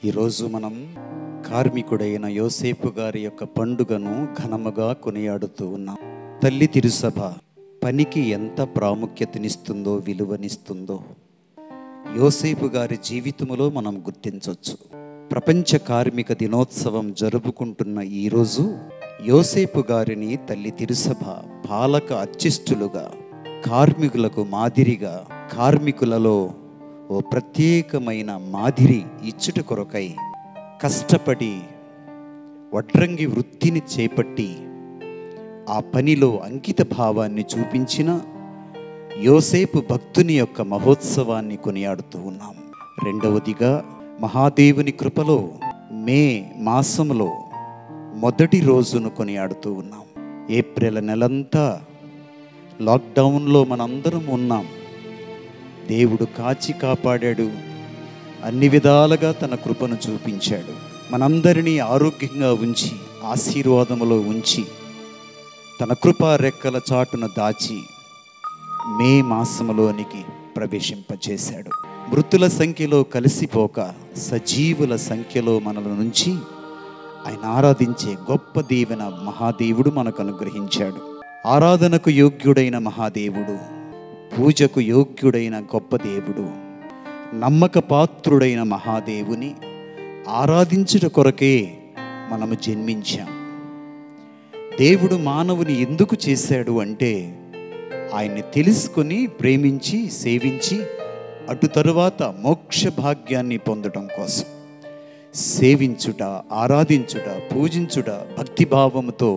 ఈరోజు మనం కార్మికుడైన యోసేపు గారి యొక్క పండుగను ఘనముగా కొనియాడుతూ ఉన్నాం. తల్లి తిరుసభ పనికి ఎంత ప్రాముఖ్యతనిస్తుందో, విలువనిస్తుందో యోసేపు గారి జీవితంలో మనం గుర్తించవచ్చు. ప్రపంచ కార్మిక దినోత్సవం జరుపుకుంటున్న ఈరోజు యోసేపు గారిని తల్లి తిరుసభ పాలక అర్చిష్టులుగా, కార్మికులకు మాదిరిగా, కార్మికులలో ఓ ప్రత్యేకమైన మాదిరి ఇచ్చుట కొరకై కష్టపడి వడ్రంగి వృత్తిని చేపట్టి ఆ పనిలో అంకిత భావాన్ని చూపించిన యోసేపు భక్తుని యొక్క మహోత్సవాన్ని కొనియాడుతూ ఉన్నాం. రెండవదిగా, మహాదేవుని కృపలో మే మాసంలో మొదటి రోజును కొనియాడుతూ ఉన్నాం. ఏప్రిల్ నెలంతా లాక్డౌన్లో మనందరం ఉన్నాం. దేవుడు కాచి కాపాడాడు, అన్ని విధాలుగా తన కృపను చూపించాడు. మనందరినీ ఆరోగ్యంగా ఉంచి, ఆశీర్వాదములో ఉంచి, తన కృపా రెక్కల చాటున దాచి మే మాసంలోనికి ప్రవేశింపచేశాడు. మృతుల సంఖ్యలో కలిసిపోక సజీవుల సంఖ్యలో మనల నుంచి ఆయన ఆరాధించే గొప్ప దీవెన మహాదేవుడు మనకు అనుగ్రహించాడు. ఆరాధనకు యోగ్యుడైన మహాదేవుడు, పూజకు యోగ్యుడైన గొప్ప దేవుడు, నమ్మక పాత్రుడైన మహాదేవుని ఆరాధించుట కొరకే మనము జన్మించాం. దేవుడు మానవుని ఎందుకు చేశాడు అంటే, ఆయన్ని తెలుసుకొని ప్రేమించి సేవించి అటు తరువాత మోక్ష భాగ్యాన్ని పొందడం కోసం. సేవించుట, ఆరాధించుట, పూజించుట భక్తిభావముతో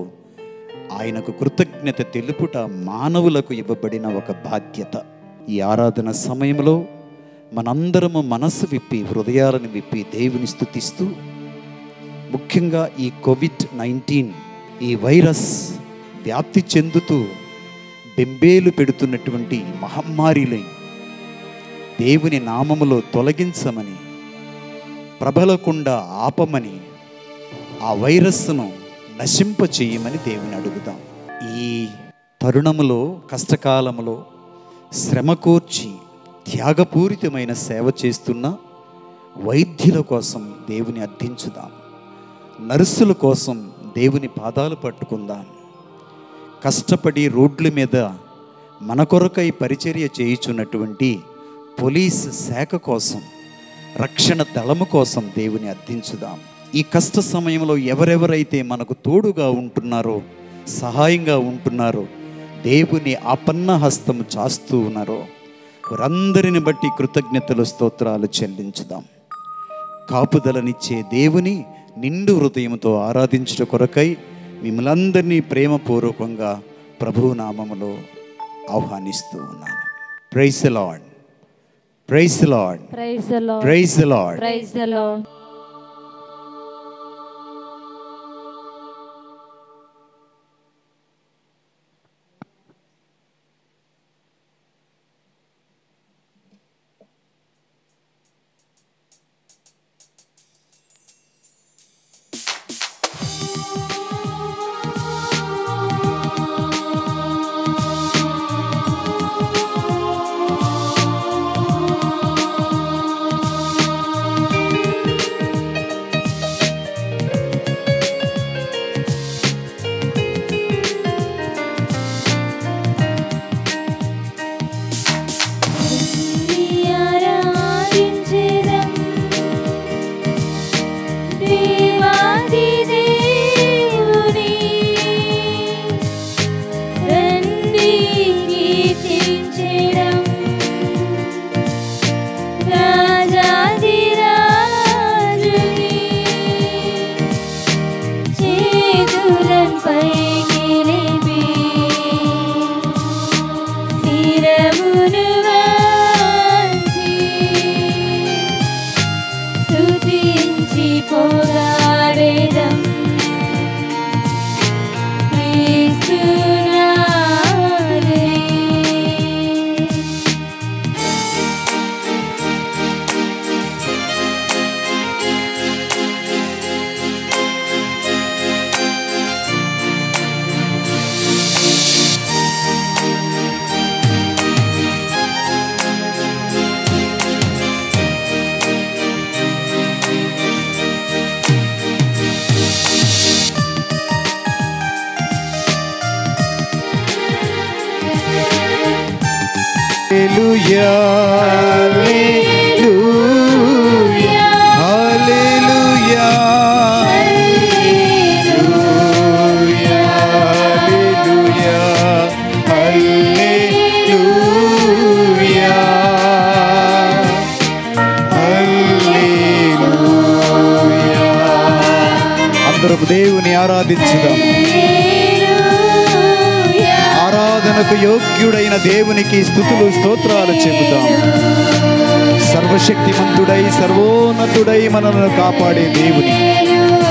ఆయనకు కృతజ్ఞత తెలుపుట మానవులకు ఇవ్వబడిన ఒక బాధ్యత. ఈ ఆరాధన సమయంలో మనందరము మనసు విప్పి, హృదయాలను విప్పి దేవుని స్తుతిస్తూ, ముఖ్యంగా ఈ కోవిడ్-19 ఈ వైరస్ వ్యాప్తి చెందుతూ బెంబేలు పెడుతున్నటువంటి మహమ్మారిని దేవుని నామములో తొలగించమని, ప్రబలకుండా ఆపమని, ఆ వైరస్ను నశింప చేయమని దేవుని అడుగుదాం. ఈ తరుణములో, కష్టకాలములో శ్రమ కూర్చి త్యాగపూరితమైన సేవ చేస్తున్న వైద్యుల కోసం దేవుని అర్థించుదాం. నర్సుల కోసం దేవుని పాదాలు పట్టుకుందాం. కష్టపడి రోడ్ల మీద మన కొరకై పరిచర్య చేయుచున్నటువంటి పోలీస్ శాఖ కోసం, రక్షణ దళము కోసం దేవుని అర్థించుదాం. ఈ కష్ట సమయంలో ఎవరెవరైతే మనకు తోడుగా ఉంటున్నారో, సహాయంగా ఉంటున్నారో, దేవుని ఆపన్న హస్తము చాస్తూ ఉన్నారో, వారందరిని బట్టి కృతజ్ఞతలు, స్తోత్రాలు చెల్లించుదాం. కాపుదలనిచ్చే దేవుని నిండు హృదయంతో ఆరాధించుట కొరకై మిమ్మల్ని అందరినీ ప్రేమపూర్వకంగా ప్రభువు నామములో ఆహ్వానిస్తూ ఉన్నాను. Praise the Lord, praise the Lord, praise the Lord, praise the Lord, praise the Lord. హల్లెలూయా హల్లెలూయా అందరూ దేవుని ఆరాధించుదాం. ఆరాధనకు యోగ్యుడైన దేవునికి స్తుతులు స్తోత్రాలు చెబుదాం. సర్వశక్తిమంతుడై సర్వోన్నతుడై మనల్ని కాపాడే దేవుని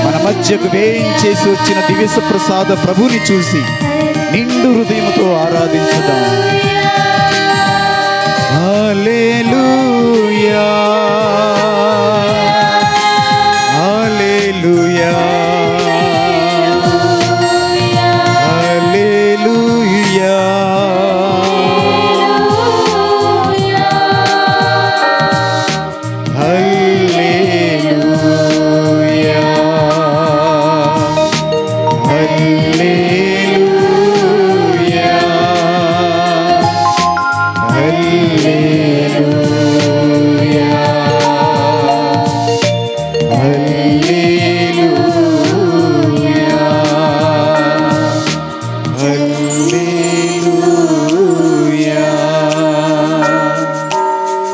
మన మధ్యకు వేయించేసి వచ్చిన దివ్య ప్రసాద ప్రభుని చూసి నిండు హృదయముతో ఆరాధించుదాం. హల్లెలూయా హల్లెలూయా హల్లెలూయా హల్లెలూయా హల్లెలూయా హల్లెలూయా హల్లెలూయా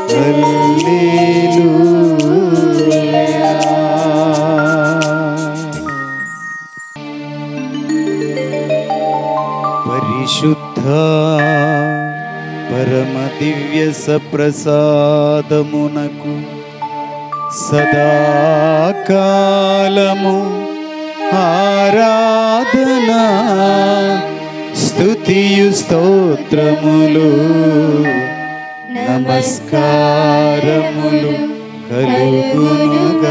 హల్లెలూయా పరిశుద్ధ పరమ దివ్య సప్రసాదమునకు సదాకాలము ఆరాధన స్తుతియు స్తోత్రములు నమస్కారములు కలుగునుగాక.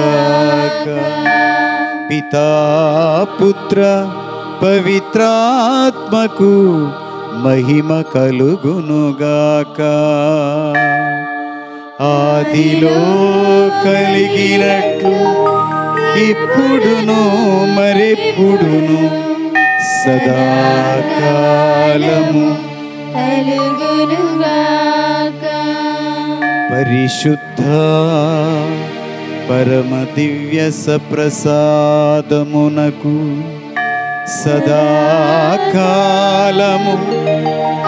పితా పుత్ర పవిత్రాత్మకు మహిమ కలుగునుగాక. ఆదిలో కలిగినట్లు ఇప్పుడును మరెప్పుడును సదాకాలము కలుగునుగాక. పరిశుద్ధ పరమ దివ్య సప్రసాదమునకు సదాకాలము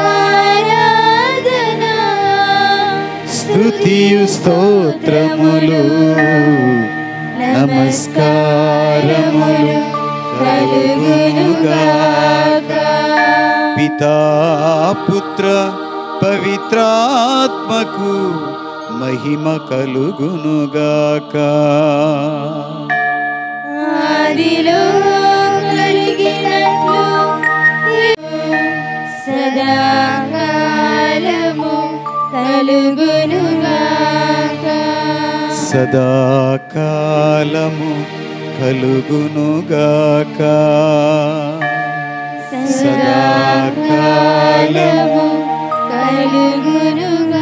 ఆరాధన స్తుతియు స్తోత్రములు నమస్కారములు కలుగునుగాక. పితా పుత్ర పవిత్రాత్మకు మహిమ కలుగునుగాక. ఆదిలో కలిగినట్లు సదాకాలము కలుగునుగాక. సదాకాలము కలుగునుగాక. సదాకాలము కలుగునుగాక.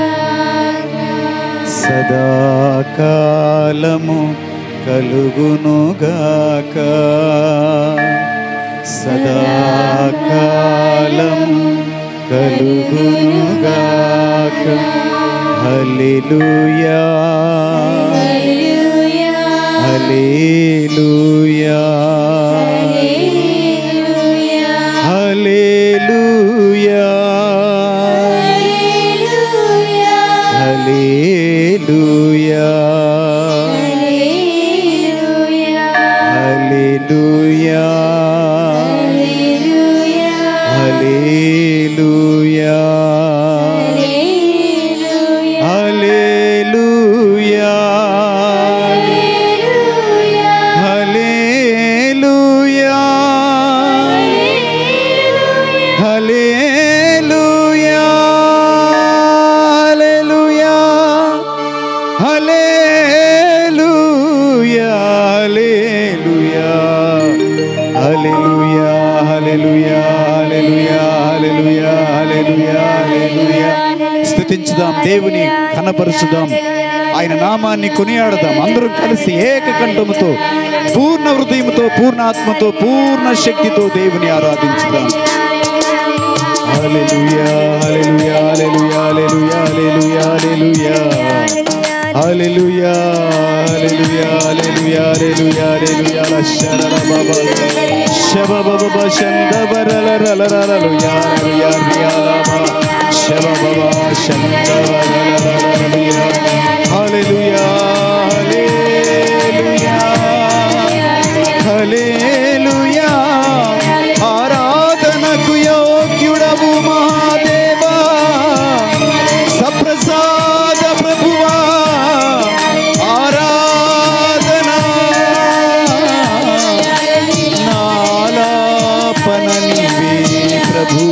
సదాకాలము కలుగునుగాక. సదాకాలము కలుగునుగాక. హల్లెలూయా హల్లెలూయా హల్లెలూయా హల్లెలూయా హల్లెలూయా హల్లెలూయా హల్లెలూయా హల్లెలూయా హల్లెలూయా హల్లెలూయా హల్లెలూయా హల్లెలూయా హల్లెలూయా హల్లెలూయా హల్లెలూయా హల్లెలూయా హల్లెలూయా. స్తుతించుదాం, దేవుని కనపరుచుదాం, ఆయన నామాన్ని కొనియాడదాం. అందరం కలిసి ఏకకంఠముతో పూర్ణ హృదయముతో పూర్ణ ఆత్మతో పూర్ణ శక్తితో దేవుని ఆరాధించుదాం. హల్లెలూయా హల్లెలూయా హల్లెలూయా హల్లెలూయా. హల్లెలూయా హల్లెలూయా ఆరాధనకు యోగ్యుడవు మహాదేవా సప్రసాద ప్రభువా ఆరాధన నాలాపన నీవే ప్రభు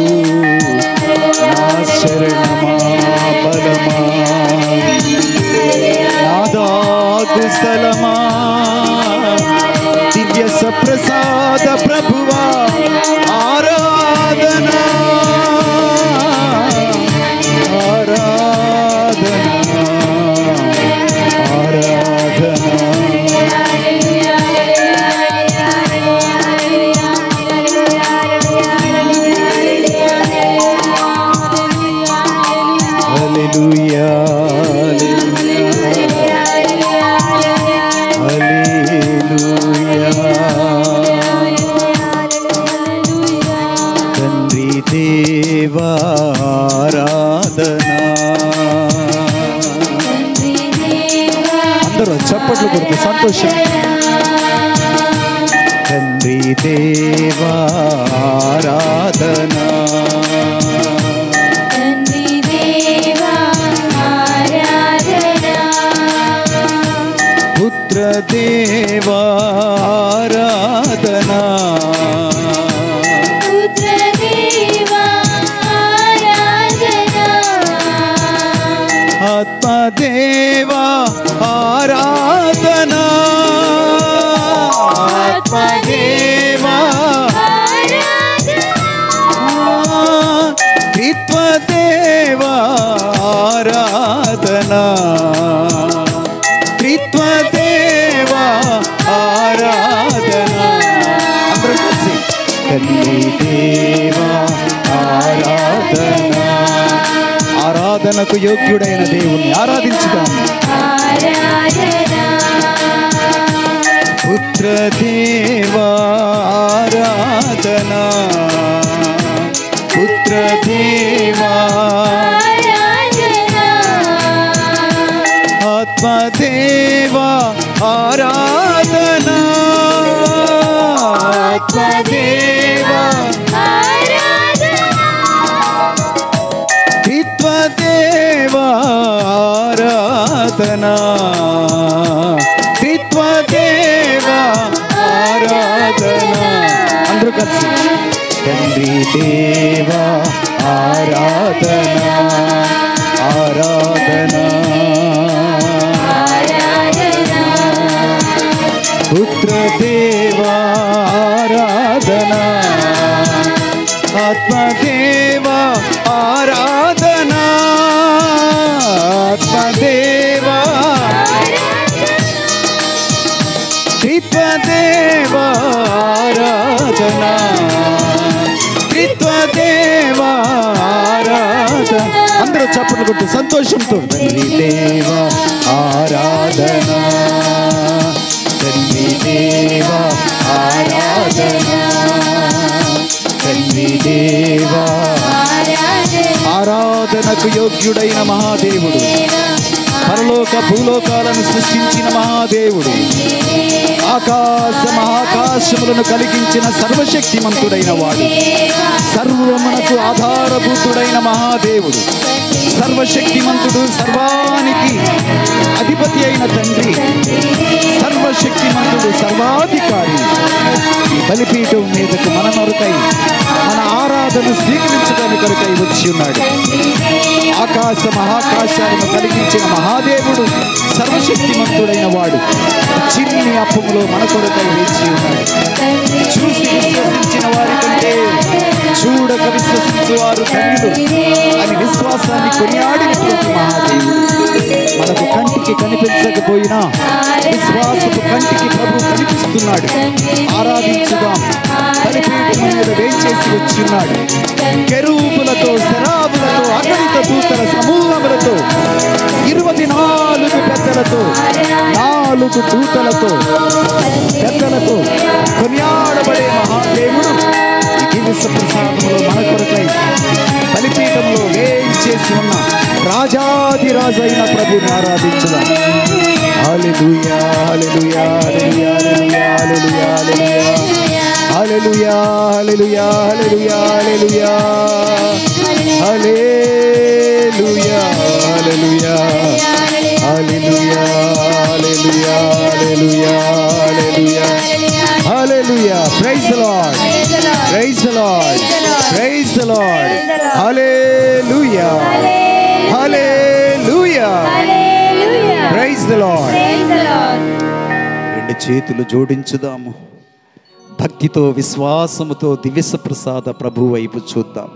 నా శరణమా బలమా నాదాగు స్థలమా దివ్య సప్రసాద ప్రభువా ఆరాధన ఆరాధన ఆరాధన హల్లెలూయా హల్లెలూయా తండ్రి దేవా ఆరాధన అందరూ చప్పట్లు కొడుతూ సంతోషం తండ్రి దేవా ఆరాధన పుత్ర దేవా ఆరాధన ఆత్మదేవా ఆరాధన ఆత్మదేవా త్రిత్వదేవా ఆరాధన త్రిత్వదేవా ఆరాధన అందరూ కలిసి తల్లి దేవా ఆరాధన ఆరాధనకు యోగ్యుడైన దేవుణ్ణి ఆరాధించుదాం పుత్ర దేవా ఆరాధన పుత్ర దేవా ఆత్మదేవా ఆరాధన ఆత్మదేవా త్రిత్వదేవా ఆరాధన త్రిత్వదేవా ఆరాధన అందరూ కలిసి తండ్రి దేవా ఆరాధన ఆరాధన పుత్ర దేవా ఆరాధన ఆత్మదేవా ఆరాధన ఆత్మదేవా త్రిత్వదేవా ఆరాధన త్రిత్వదేవా ఆరాధన అందరూ చప్పట్లు కొట్టు సంతోషంతో తండ్రి దేవా ఆరాధన తండ్రి దేవా ఆరాధన తండ్రి దేవా ఆరాధనకు యోగ్యుడైన మహాదేవుడు పరలోక భూలోకాలను సృష్టించిన మహాదేవుడు ఆకాశ మహాకాశములను కలిగించిన సర్వశక్తిమంతుడైన వాడు సర్వమునకు ఆధారభూతుడైన మహాదేవుడు సర్వశక్తిమంతుడు సర్వానికి అధిపతి అయిన తండ్రి సర్వశక్తిమంతుడు సర్వాధికారి ఈ బలిపీఠం మీదకు మన కొరకై మన ఆరాధన స్వీకరించడానికి కొరకై వచ్చి ఉన్నాడు ఆకాశ మహాకాశాలను కలిగించిన మహాదేవుడు సర్వశక్తిమంతుడైన వాడు చిన్ని అప్పములో మన కొరకై వేచి ఉన్నాడు చూసి విశ్వసించిన వారి కంటే చూడక విశ్వసించు వారు ధన్యులు అని విశ్వాసాన్ని కొనియాడినటువంటి మహాదేవుడు మనకు కంటికి కనిపించకపోయినా విశ్వాసపు కంటికి ప్రభు కనిపిస్తున్నాడు ఆరాధించుదాం బలిపీఠం మీద వేంచేసి వచ్చిన్నాడు కెరూబులతో శరాబులతో అగణిత దూతల సమూహములతో 24 పెద్దలతో 4 దూతలతో పెద్దలతో కొనియాడబడే మహాదేవుడు ఈ దివ్య ప్రసాదంలో మన కొరకై బలిపీఠంలో వేయించేసి ఉన్న రాజాది అయిన ప్రభుని ఆరాధించుదాం. హల్లెలూయా హల్లెలూయా హల్లెలూయా హల్లెలూయా హల్లెలూయా హల్లెలూయా హల్లెలూయా హల్లెలూయా హల్లెలూయా హల్లెలూయా హల్లెలూయా హల్లెలూయా హల్లెలూయా హల్లెలూయా హల్లెలూయా. Praise the Lord, praise the Lord, praise the Lord. హల్లెలూయా హల్లెలూయా, ప్రైజ్ ది లార్డ్. రెండు చేతులు జోడించుదాము. భక్తితో విశ్వాసముతో దివ్య ప్రసాద ప్రభు వైపు చూద్దాం.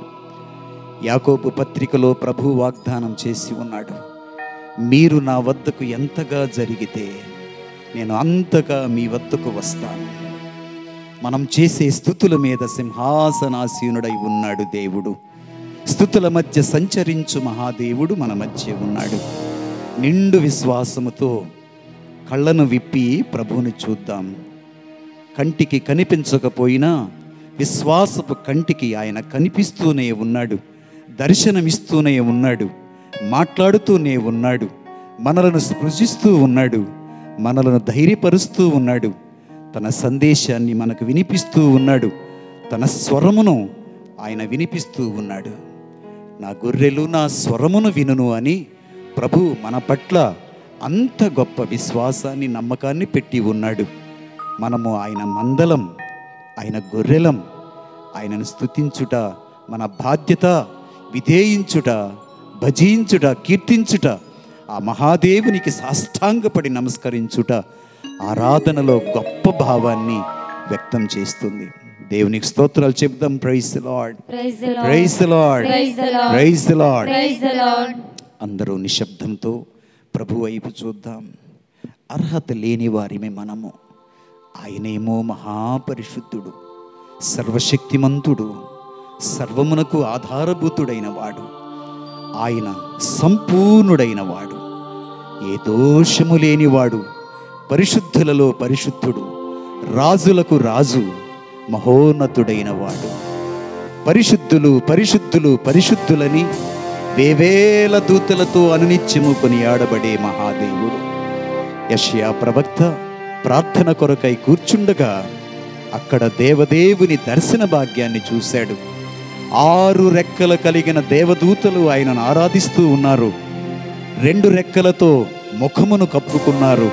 యాకోబు పత్రికలో ప్రభు వాగ్దానం చేసి ఉన్నాడు, మీరు నా వద్దకు ఎంతగా జరిగితే నేను అంతగా మీ వద్దకు వస్తాను. మనం చేసే స్తుతుల మీద సింహాసనాసీనుడై ఉన్నాడు దేవుడు. స్తుతుల మధ్య సంచరించు మహాదేవుడు మన మధ్య ఉన్నాడు. నిండు విశ్వాసముతో కళ్ళను విప్పి ప్రభువుని చూద్దాం. కంటికి కనిపించకపోయినా విశ్వాసపు కంటికి ఆయన కనిపిస్తూనే ఉన్నాడు, దర్శనమిస్తూనే ఉన్నాడు, మాట్లాడుతూనే ఉన్నాడు, మనలను స్పృశిస్తూ ఉన్నాడు, మనలను ధైర్యపరుస్తూ ఉన్నాడు, తన సందేశాన్ని మనకు వినిపిస్తూ ఉన్నాడు, తన స్వరమును ఆయన వినిపిస్తూ ఉన్నాడు. నా గొర్రెలు నా స్వరమును వినును అని ప్రభు మన పట్ల అంత గొప్ప విశ్వాసాన్ని నమ్మకాన్ని పెట్టి ఉన్నాడు. మనము ఆయన మందలం, ఆయన గొర్రెలం. ఆయనను స్తుతించుట మన బాధ్యత, విధేయించుట, భజించుట, కీర్తించుట, ఆ మహాదేవునికి సాష్టాంగపడి నమస్కరించుట ఆరాధనలో గొప్ప భావాన్ని వ్యక్తం చేస్తుంది. దేవునికి స్తోత్రాలు చెప్దాం. Praise the Lord, praise the Lord, praise the Lord. అందరూ నిశ్శబ్దంతో ప్రభు వైపు చూద్దాం. అర్హత లేని వారిమే మనము. ఆయనేమో మహాపరిశుద్ధుడు, సర్వశక్తిమంతుడు, సర్వమునకు ఆధారభూతుడైన వాడు. ఆయన సంపూర్ణుడైన వాడు, ఏ దోషము లేనివాడు, పరిశుద్ధులలో పరిశుద్ధుడు, రాజులకు రాజు, మహోన్నతుడైన వాడు. పరిశుద్ధులు పరిశుద్ధులు పరిశుద్ధులని వేవేల దూతలతో అనునిత్యము కొనియాడబడే మహాదేవుడు. యెషయా ప్రవక్త ప్రార్థన కొరకై కూర్చుండగా అక్కడ దేవదేవుని దర్శన భాగ్యాన్ని చూశాడు. 6 రెక్కలు కలిగిన దేవదూతలు ఆయనను ఆరాధిస్తూ ఉన్నారు. 2 రెక్కలతో ముఖమును కప్పుకున్నారు,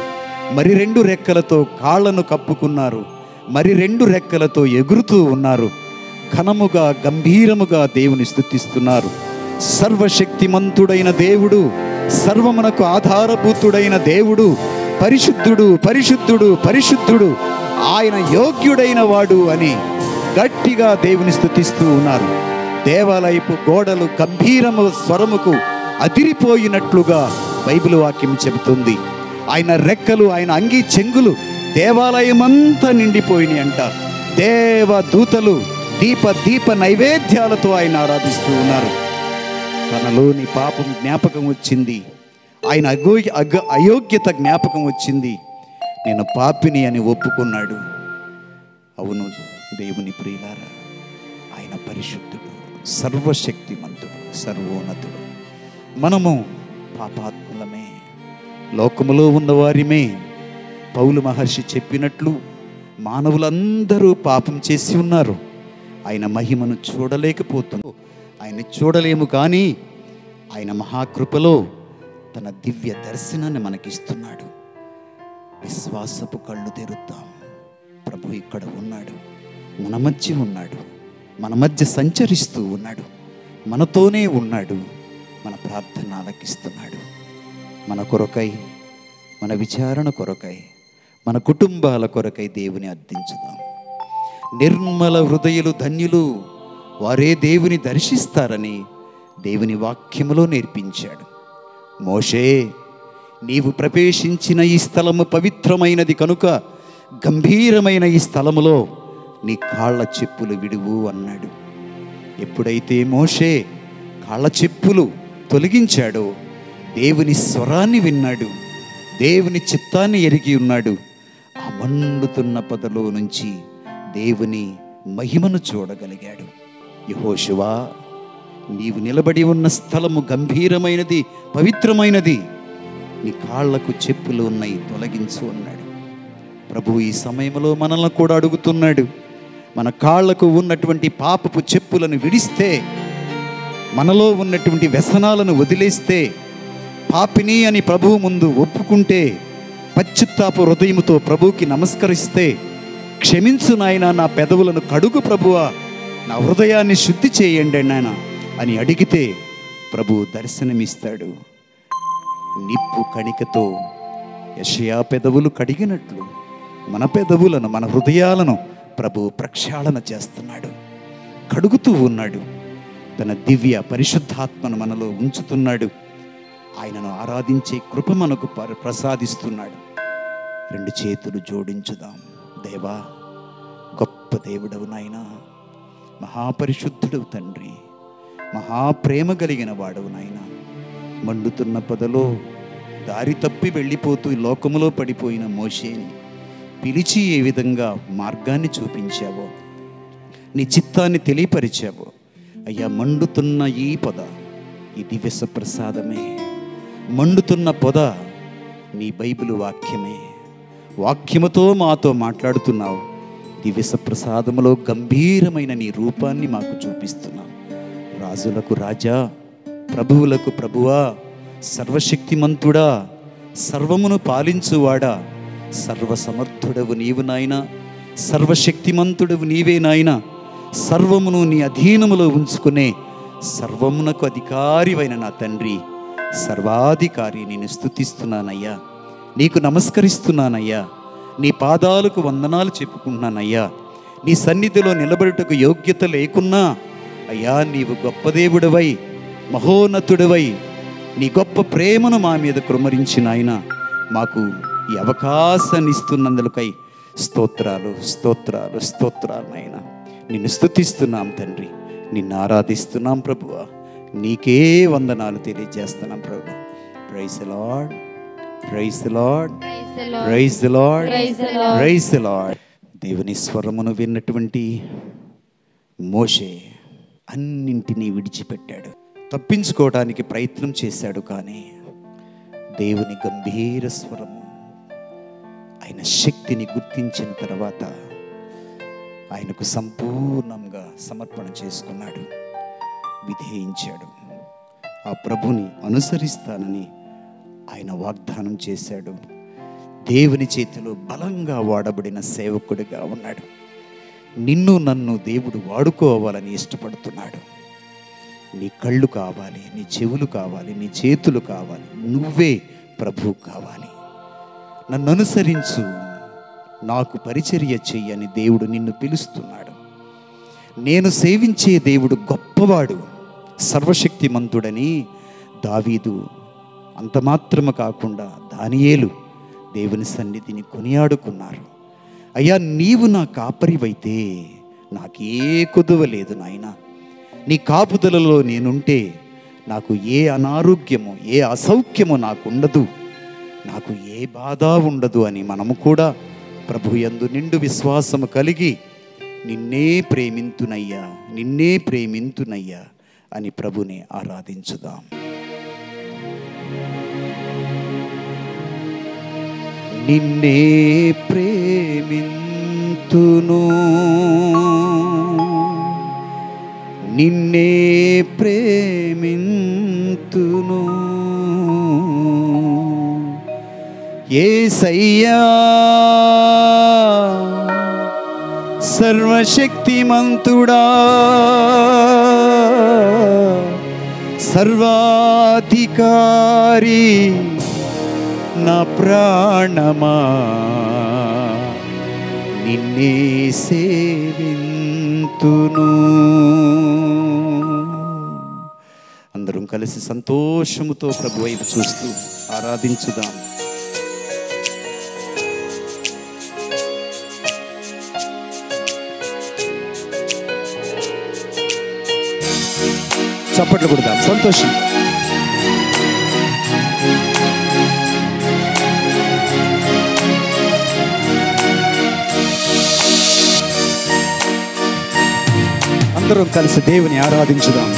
మరి 2 రెక్కలతో కాళ్ళను కప్పుకున్నారు, మరి 2 రెక్కలతో ఎగురుతూ ఉన్నారు. ఘనముగా గంభీరముగా దేవుని స్తుతిస్తున్నారు. సర్వశక్తిమంతుడైన దేవుడు, సర్వమునకు ఆధారభూతుడైన దేవుడు, పరిశుద్ధుడు పరిశుద్ధుడు పరిశుద్ధుడు, ఆయన యోగ్యుడైన వాడు అని గట్టిగా దేవుని స్తుతిస్తూ ఉన్నారు. దేవాలయపు గోడలు గంభీరము స్వరముకు అదిరిపోయినట్లుగా బైబిల్ వాక్యం చెబుతుంది. ఆయన రెక్కలు, ఆయన అంగీ చెంగులు దేవాలయమంతా నిండిపోయినాయి అంట. దేవదూతలు దీప నైవేద్యాలతో ఆయన ఆరాధిస్తూ ఉన్నారు. తనలోని పాపం జ్ఞాపకం వచ్చింది, ఆయన అయోగ్యత జ్ఞాపకం వచ్చింది. నేను పాపిని అని ఒప్పుకున్నాడు. అవును దేవుని ప్రియులారా, ఆయన పరిశుద్ధుడు, సర్వశక్తిమంతుడు, సర్వోన్నతుడు. మనము పాపాత్ములమే, లోకములో ఉన్నవారిమే. పౌలు మహర్షి చెప్పినట్లు మానవులందరూ పాపం చేసి ఉన్నారు. ఆయన మహిమను చూడలేకపోతున్నాం, ఆయన చూడలేము. కానీ ఆయన మహాకృపలో తన దివ్య దర్శనాన్ని మనకిస్తున్నాడు. విశ్వాసపు కళ్ళు తెరుద్దాం. ప్రభు ఇక్కడ ఉన్నాడు, మన మధ్య ఉన్నాడు, మన మధ్య సంచరిస్తూ ఉన్నాడు, మనతోనే ఉన్నాడు. మన ప్రార్థన ఆలకిస్తున్నాడు. మన కొరకై, మన విచారణ కొరకై, మన కుటుంబాల కొరకై దేవుని అర్థించుదాం. నిర్మల హృదయులు ధన్యులు, వారే దేవుని దర్శిస్తారని దేవుని వాక్యములో నేర్పించాడు. మోషే, నీవు ప్రవేశించిన ఈ స్థలము పవిత్రమైనది కనుక గంభీరమైన ఈ స్థలములో నీ కాళ్ళ చెప్పులు విడువు అన్నాడు. ఎప్పుడైతే మోషే కాళ్ళ చెప్పులు తొలగించాడో దేవుని స్వరాన్ని విన్నాడు, దేవుని చిత్తాన్ని ఎరిగి ఉన్నాడు. ఆ మండుతున్న పొదలో నుంచి దేవుని మహిమను చూడగలిగాడు. యెహోషువ, నీవు నిలబడి ఉన్న స్థలము గంభీరమైనది, పవిత్రమైనది. నీ కాళ్లకు చెప్పులు ఉన్నాయి, తొలగించు అన్నాడు. ప్రభు ఈ సమయంలో మనల్ని కూడా అడుగుతున్నాడు. మన కాళ్లకు ఉన్నటువంటి పాపపు చెప్పులను విడిస్తే, మనలో ఉన్నటువంటి వ్యసనాలను వదిలేస్తే, పాపిని అని ప్రభువు ముందు ఒప్పుకుంటే, పశ్చాత్తాప హృదయముతో ప్రభువుకి నమస్కరిస్తే, క్షమించు నాయనా, నా పెదవులను కడుగు ప్రభువా, నా హృదయాన్ని శుద్ధి చేయండి నాయన అని అడిగితే ప్రభు దర్శనమిస్తాడు. నిప్పు కణికతో యెషయా పెదవులు కడిగినట్లు మన పెదవులను, మన హృదయాలను ప్రభు ప్రక్షాళన చేస్తున్నాడు, కడుగుతూ ఉన్నాడు. తన దివ్య పరిశుద్ధాత్మను మనలో ఉంచుతున్నాడు. ఆయనను ఆరాధించే కృప మనకు ప్రసాదిస్తున్నాడు. రెండు చేతులు జోడించుదాం. దేవా, గొప్ప దేవుడవు నాయనా, మహాపరిశుద్ధుడవు తండ్రి, మహాప్రేమ కలిగిన వాడవు నాయనా. మండుతున్న పొదలో దారి తప్పి వెళ్ళిపోతూ లోకములో పడిపోయిన మోషేని పిలిచి ఏ విధంగా మార్గాన్ని చూపించావో, నీ చిత్తాన్ని తెలియపరిచావో అయ్యా, మండుతున్న ఈ పొద ఈ దివ్య ప్రసాదమే. మండుతున్న పొద నీ బైబిల్ వాక్యమే. వాక్యముతో మాతో మాట్లాడుతున్నావు. దివ్య ప్రసాదములో గంభీరమైన నీ రూపాన్ని మాకు చూపిస్తున్నావు. రాజులకు రాజా, ప్రభువులకు ప్రభువా, సర్వశక్తిమంతుడా, సర్వమును పాలించువాడా, సర్వసమర్థుడవు నీవు నాయనా, సర్వశక్తిమంతుడవు నీవే నాయనా. సర్వమును నీ అధీనములో ఉంచుకునే సర్వమునకు అధికారివైన నా తండ్రి, సర్వాధికారి, నేను స్తుతిస్తున్నానయ్యా, నీకు నమస్కరిస్తున్నానయ్యా, నీ పాదాలకు వందనాలు చెప్పుకుంటున్నానయ్యా. నీ సన్నిధిలో నిలబడుటకు యోగ్యత లేకున్నా అయ్యా, నీవు గొప్ప దేవుడవై, మహోన్నతుడవై, నీ గొప్ప ప్రేమను మా మీద కృమ్మరించిన ఆయన మాకు ఈ అవకాశాన్ని ఇస్తున్నందుకై స్తోత్రాలు, స్తోత్రాలు, స్తోత్రాలు నాయనా. నిన్ను స్తుతిస్తున్నాం తండ్రి, నిన్ను ఆరాధిస్తున్నాం ప్రభువా. నీకే వందనాలు తెలియజేస్తున్నాం ప్రభు. Praise the Lord, praise the Lord, praise the Lord, praise the Lord. దేవుని స్వరమును విన్నటువంటి మోషే అన్నింటినీ విడిచిపెట్టాడు. తప్పించుకోవడానికి ప్రయత్నం చేశాడు, కానీ దేవుని గంభీర స్వరము, ఆయన శక్తిని గుర్తించిన తర్వాత ఆయనకు సంపూర్ణంగా సమర్పణ చేసుకున్నాడు, విధేయించాడు. ఆ ప్రభుని అనుసరిస్తానని ఆయన వాగ్దానం చేశాడు. దేవుని చేతిలో బలంగా వాడబడిన సేవకుడిగా ఉన్నాడు. నిన్ను నన్ను దేవుడు వాడుకోవాలని ఇష్టపడుతున్నాడు. నీ కళ్ళు కావాలి, నీ చెవులు కావాలి, నీ చేతులు కావాలి, నువ్వే ప్రభు కావాలి. నన్ను అనుసరించు, నాకు పరిచర్య చెయ్యని దేవుడు నిన్ను పిలుస్తున్నాడు. నేను సేవించే దేవుడు గొప్పవాడు, సర్వశక్తిమంతుడని దావీదు అంత మాత్రము కాకుండా దానియేలు దేవుని సన్నిధిని కొనియాడుకున్నారు. అయ్యా, నీవు నా కాపరివైతే నాకే కొదువ లేదు నాయనా. నీ కాపుదలలో నేనుంటే నాకు ఏ అనారోగ్యము, ఏ అసౌఖ్యము నాకు ఉండదు, నాకు ఏ బాధ ఉండదు అని మనము కూడా ప్రభు యందు నిండు విశ్వాసము కలిగి నిన్నే ప్రేమింతునయ్యా, నిన్నే ప్రేమింతునయ్యా అని ప్రభుని ఆరాధించుదాం. నిన్నే ప్రేమింతును, నిన్నే ప్రేమింతును యేసయ్యా, సర్వశక్తిమంతుడా, సర్వాధికారి, నా ప్రాణమా నిన్నే సేవింతును. అందరం కలిసి సంతోషముతో ప్రభు వైపు చూస్తూ ఆరాధించుదాం. చప్పట్లు కొడదాం సంతోషం. అందరం కలిసి దేవుని ఆరాధించుదాం.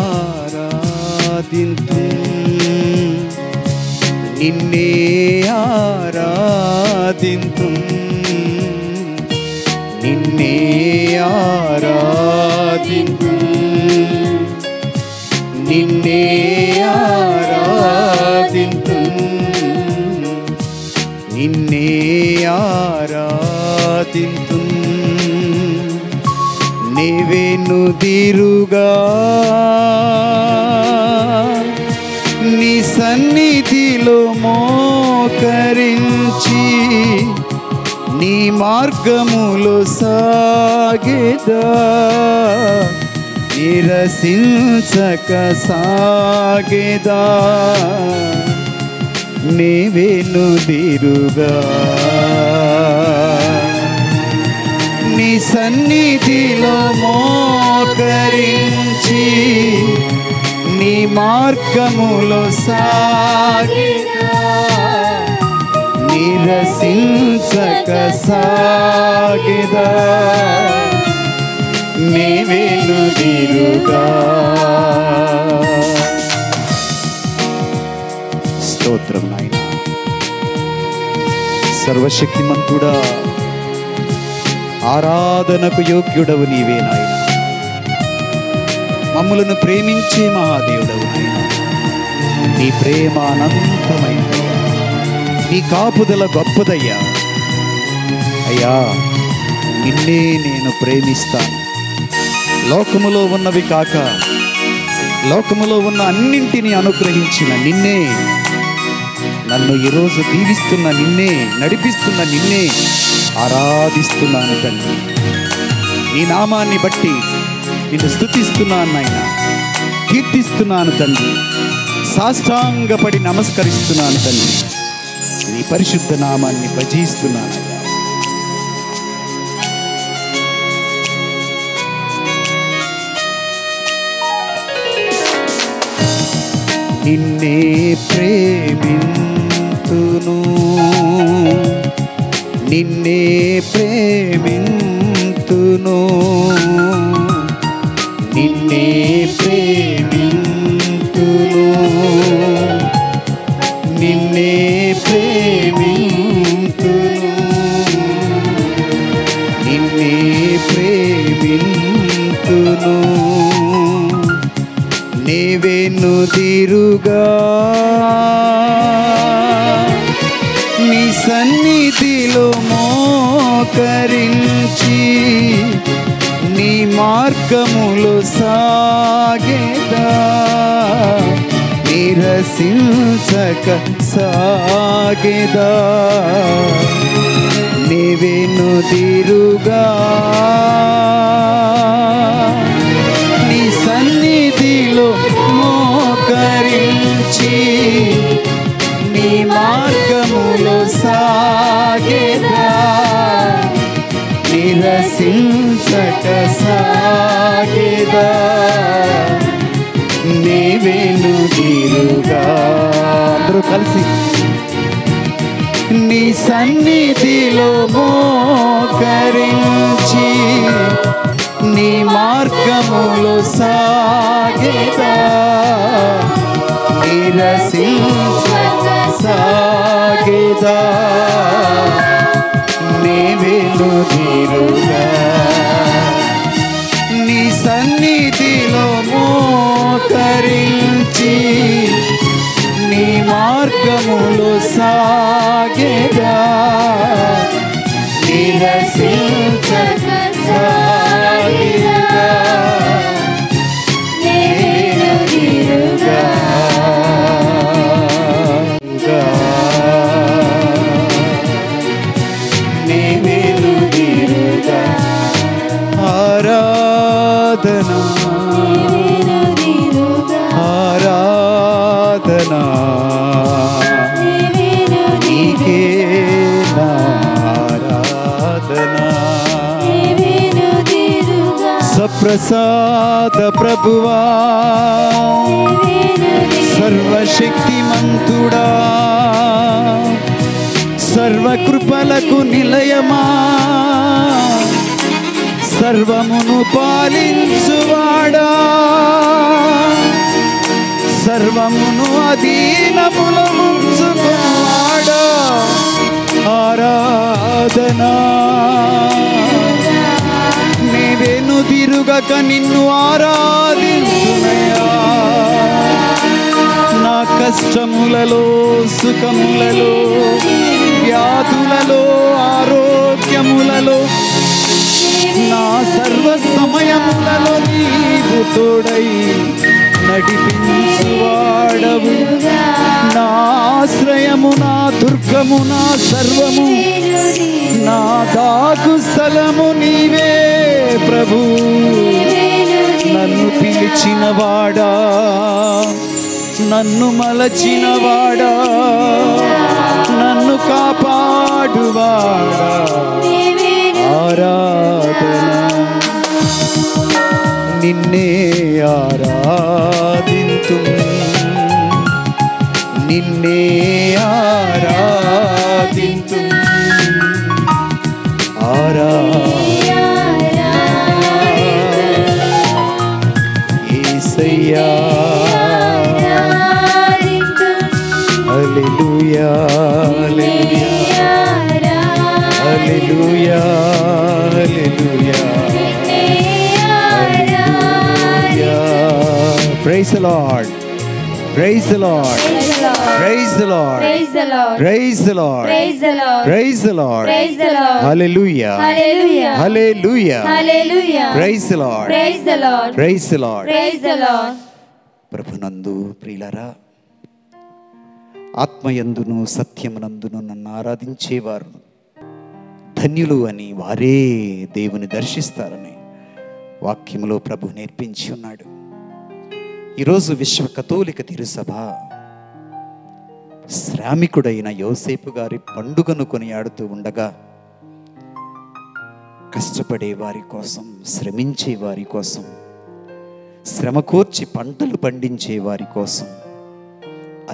ఆరాధింతు నిన్నే ఆరాధింతు నిన్నే ఆరాధింతు నిన్నే ఆరాధింతు నిన్నే ఆరాధింతు నీవెనుదిరుగా నీ సన్నిధిలో మోకరించి నీ మార్గములో సాగెదా నిరసించక సాగెదా నీవెనుదిరుగా నీ సన్నిధిలో మోకరించి నీ మార్గములో సాగెదా నిరసించక సాగెదా నీవెనుదిరుగా. స్తోత్రం నాయన. సర్వశక్తిమంతుడా, ఆరాధనకు యోగ్యుడవు నీవే నాయన. మమ్ములను ప్రేమించే మహాదేవుడవు నాయన. నీ ప్రేమ అనంతమైనదయ్యా, నీ కాపుదల గొప్పదయ్యా. అయ్యా, నిన్నే నేను ప్రేమిస్తాను. లోకములో ఉన్నవి కాక లోకములో ఉన్న అన్నింటినీ అనుగ్రహించిన నిన్నే, నన్ను ఈరోజు దీవిస్తున్న నిన్నే, నడిపిస్తున్న నిన్నే ఆరాధిస్తున్నాను తండ్రి. నీ నామాన్ని బట్టి నిన్ను స్తుతిస్తున్నాను నాయన, కీర్తిస్తున్నాను తండ్రి. సాష్టాంగపడి నమస్కరిస్తున్నాను తండ్రి. నీ పరిశుద్ధ నామాన్ని భజిస్తున్నాను. నిన్నే ప్రేమింతును, నిన్నే ప్రేమింతును, నిన్నే ప్రేమింతును, నిన్నే ప్రేమింతును, నిన్నే ప్రేమింతును. నీవెనుదిరుగా నీ సన్నిధిలో మోకరించి నీ మార్గములో సాగెదా నిరసించక సాగెదా నీవెనుదిరుగా నీ సన్నిధిలో మోకరించి నీ మార్గములో సాగెదా నిరసించక సాగెదా నీవెనుదిరుగా. అందరూ కలిసి నీ సన్నిధిలో మోకరించి నీ మార్గములో సాగెదా నిరసించక సాగెదా నీవెనుదిరుగా. నీ సన్నిధిలో మోకరించి నీ మార్గములో సాగెదా నిరసించక సాగెదా నీవెనుదిరుగా. నీవెనుదిరుగా. ఆరాధన ఆరాధనా నీకే నా ఆరాధనా. సప్రసాద ప్రభువా సర్వశక్తిమంతుడా సర్వకృపలకు నిలయమా సర్వమును పాలించువాడా సర్వమును అధీనములో ఉంచుకున్నాడా. ఆరాధనా నీవేను తిరుగక నిన్ను ఆరాధించునయా. నా కష్టములలో సుఖములలో వ్యాధులలో ఆరోగ్యములలో నా సర్వ సమయములలో నీవు తోడై నడిపించువాడవు. నా ఆశ్రయము నా దుర్గము నా సర్వము నా దాగు స్థలము నీవే ప్రభు. నన్ను పిలిచినవాడా నన్ను మలచినవాడా నన్ను కాపాడువాడా. ఆరాధన నిన్నే ఆరాధింతు నిన్నే ఆరాధింతు. యేసయ్యా హల్లెలూయా హల్లెలూయా హల్లెలూయా హల్లెలూయా హల్లెలూయా. Praise the Lord praise the Lord praise the Lord praise the Lord praise the Lord హల్లెలూయా హల్లెలూయా praise the Lord praise the Lord. ప్రభునందు ప్రియులారా, ఆత్మయందును సత్యమునందును నన్ను ఆరాధించేవారు ధన్యులు అని వారే దేవుని దర్శిస్తారని వాక్యములో ప్రభు నేర్పించి ఉన్నాడు. ఈరోజు విశ్వ కథోలిక తిరుసభ శ్రామికుడైన యోసేపు గారి పండుగను కొనియాడుతూ ఉండగా కష్టపడే వారి కోసం, శ్రమించే వారి కోసం, శ్రమ కోర్చి పంటలు పండించే వారి కోసం,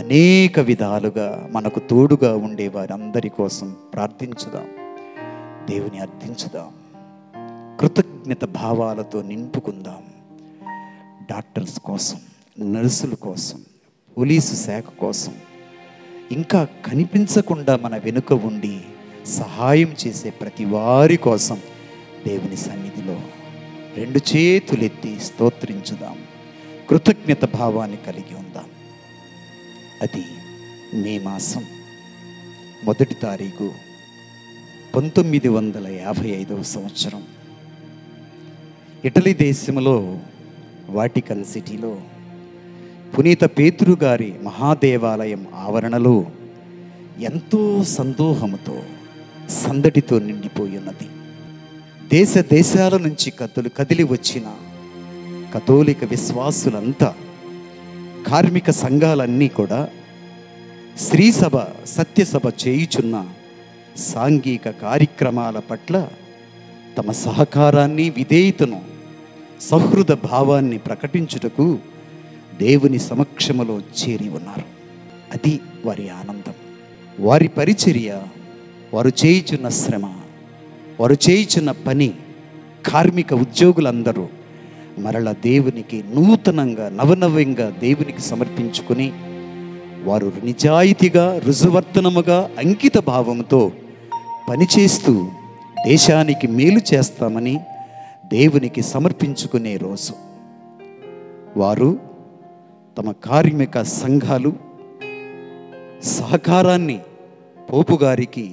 అనేక విధాలుగా మనకు తోడుగా ఉండే వారందరి కోసం ప్రార్థించుదాం, దేవుని అర్థించుదాం, కృతజ్ఞత భావాలతో నింపుకుందాం. డాక్టర్స్ కోసం, నర్సుల కోసం, పోలీసు శాఖ కోసం, ఇంకా కనిపించకుండా మన వెనుక ఉండి సహాయం చేసే ప్రతి వారి కోసం దేవుని సన్నిధిలో రెండు చేతులెత్తి స్తోత్రించుదాం, కృతజ్ఞత భావాన్ని కలిగి ఉందాం. అది మే మాసం 1వ తారీఖు 1955 సంవత్సరం ఇటలీ దేశంలో వాటికన్ సిటీలో పునీత పేతురు గారి మహాదేవాలయం ఆవరణలో ఎంతో సందోహముతో సందడితో నిండిపోయి ఉన్నది. దేశ దేశాల నుంచి కదిలి వచ్చిన కథోలిక విశ్వాసులంతా, కార్మిక సంఘాలన్నీ కూడా శ్రీసభ సత్యసభ చేయుచున్న సాంఘిక కార్యక్రమాల పట్ల తమ సహకారాన్ని, విధేయతను, సౌహృద భావాన్ని ప్రకటించుటకు దేవుని సమక్షములో చేరి ఉన్నారు. అది వారి ఆనందం, వారి పరిచర్య, వారు చేయుచున్న శ్రమ, వారు చేయుచున్న పని. కార్మిక ఉద్యోగులందరూ మరల దేవునికి నూతనంగా నవనవ్యంగా దేవునికి సమర్పించుకుని వారు నిజాయితీగా, రుజువర్తనముగా, అంకిత భావంతో పనిచేస్తూ దేశానికి మేలు చేస్తామని దేవునికి సమర్పించుకునే రోజు. వారు తమ కార్మిక సంఘాలు సహకారాన్ని పోపు గారికి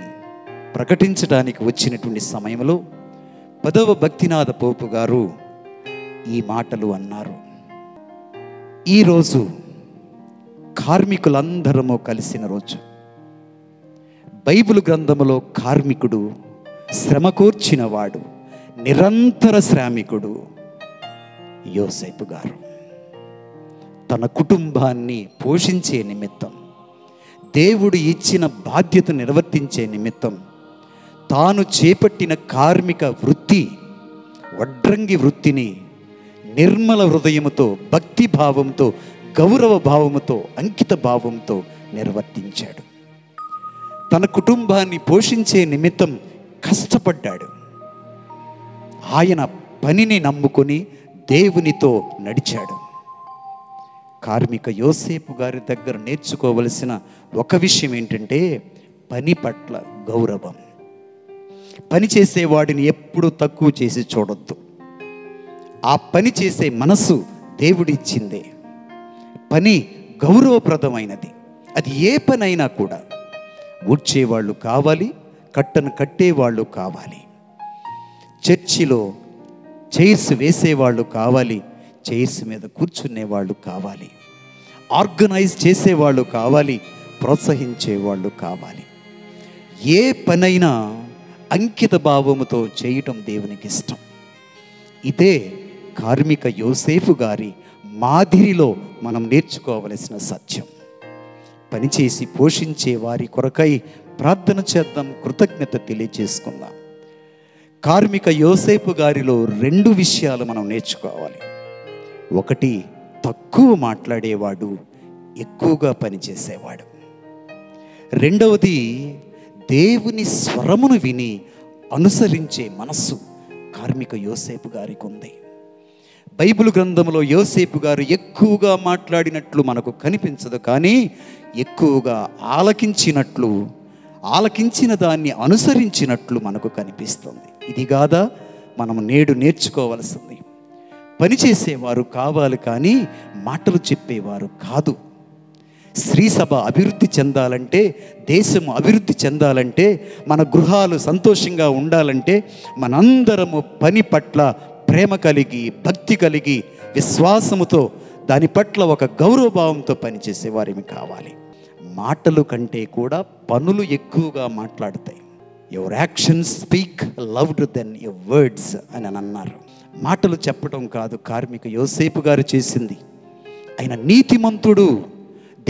ప్రకటించడానికి వచ్చినటువంటి సమయంలో 10వ భక్తినాథ పోపు గారు ఈ మాటలు అన్నారు. ఈరోజు కార్మికులందరము కలిసిన రోజు. బైబిల్ గ్రంథములో కార్మికుడు, శ్రమ కోర్చినవాడు, నిరంతర శ్రామికుడు యోసేపు గారు. తన కుటుంబాన్ని పోషించే నిమిత్తం, దేవుడు ఇచ్చిన బాధ్యత నిర్వర్తించే నిమిత్తం తాను చేపట్టిన కార్మిక వృత్తి, వడ్రంగి వృత్తిని నిర్మల హృదయముతో, భక్తి భావంతో, గౌరవ భావముతో, అంకిత భావంతో నిర్వర్తించాడు. తన కుటుంబాన్ని పోషించే నిమిత్తం కష్టపడ్డాడు. ఆయన పనిని నమ్ముకొని దేవునితో నడిచాడు. కార్మిక యోసేపు గారి దగ్గర నేర్చుకోవలసిన ఒక విషయం ఏంటంటే పని పట్ల గౌరవం. పని చేసేవాడిని ఎప్పుడు తక్కువ చేసి చూడొద్దు. ఆ పని చేసే మనసు దేవుడిచ్చిందే. పని గౌరవప్రదమైనది. అది ఏ పనైనా కూడా ఊడ్చేవాళ్ళు కావాలి, కట్టను కట్టేవాళ్ళు కావాలి, చర్చిలో చైర్స్ వేసేవాళ్ళు కావాలి, చైర్స్ మీద కూర్చునేవాళ్ళు కావాలి, ఆర్గనైజ్ చేసేవాళ్ళు కావాలి, ప్రోత్సహించేవాళ్ళు కావాలి. ఏ పనైనా అంకిత భావముతో చేయటం దేవునికి ఇష్టం. ఇదే కార్మిక యోసేపు గారి మాదిరిలో మనం నేర్చుకోవలసిన సత్యం. పనిచేసి పోషించే వారి కొరకై ప్రార్థన చేద్దాం, కృతజ్ఞత తెలియజేసుకుందాం. కార్మిక యోసేపు గారిలో 2 విషయాలు మనం నేర్చుకోవాలి. ఒకటి, తక్కువ మాట్లాడేవాడు, ఎక్కువగా పనిచేసేవాడు. రెండవది, దేవుని స్వరమును విని అనుసరించే మనస్సు కార్మిక యోసేపు గారికి ఉంది. బైబిల్ గ్రంథంలో యోసేపు గారు ఎక్కువగా మాట్లాడినట్లు మనకు కనిపించదు, కానీ ఎక్కువగా ఆలకించిన దాన్ని అనుసరించినట్లు మనకు కనిపిస్తుంది. ఇది కాదా మనం నేడు నేర్చుకోవలసింది? పనిచేసేవారు కావాలి, కానీ మాటలు చెప్పేవారు కాదు. స్త్రీ సభ అభివృద్ధి చెందాలంటే, దేశం అభివృద్ధి చెందాలంటే, మన గృహాలు సంతోషంగా ఉండాలంటే మనందరము పని పట్ల ప్రేమ కలిగి, భక్తి కలిగి, విశ్వాసముతో దాని పట్ల ఒక గౌరవభావంతో పనిచేసే వారిని కావాలి. మాటలు కంటే కూడా పనులు ఎక్కువగా మాట్లాడతాయి. Your actions speak louder then your words అని అన్నారు. మాటలు చెప్పడం కాదు కార్మిక యోసేపు గారు చేసింది. ఆయన నీతిమంతుడు,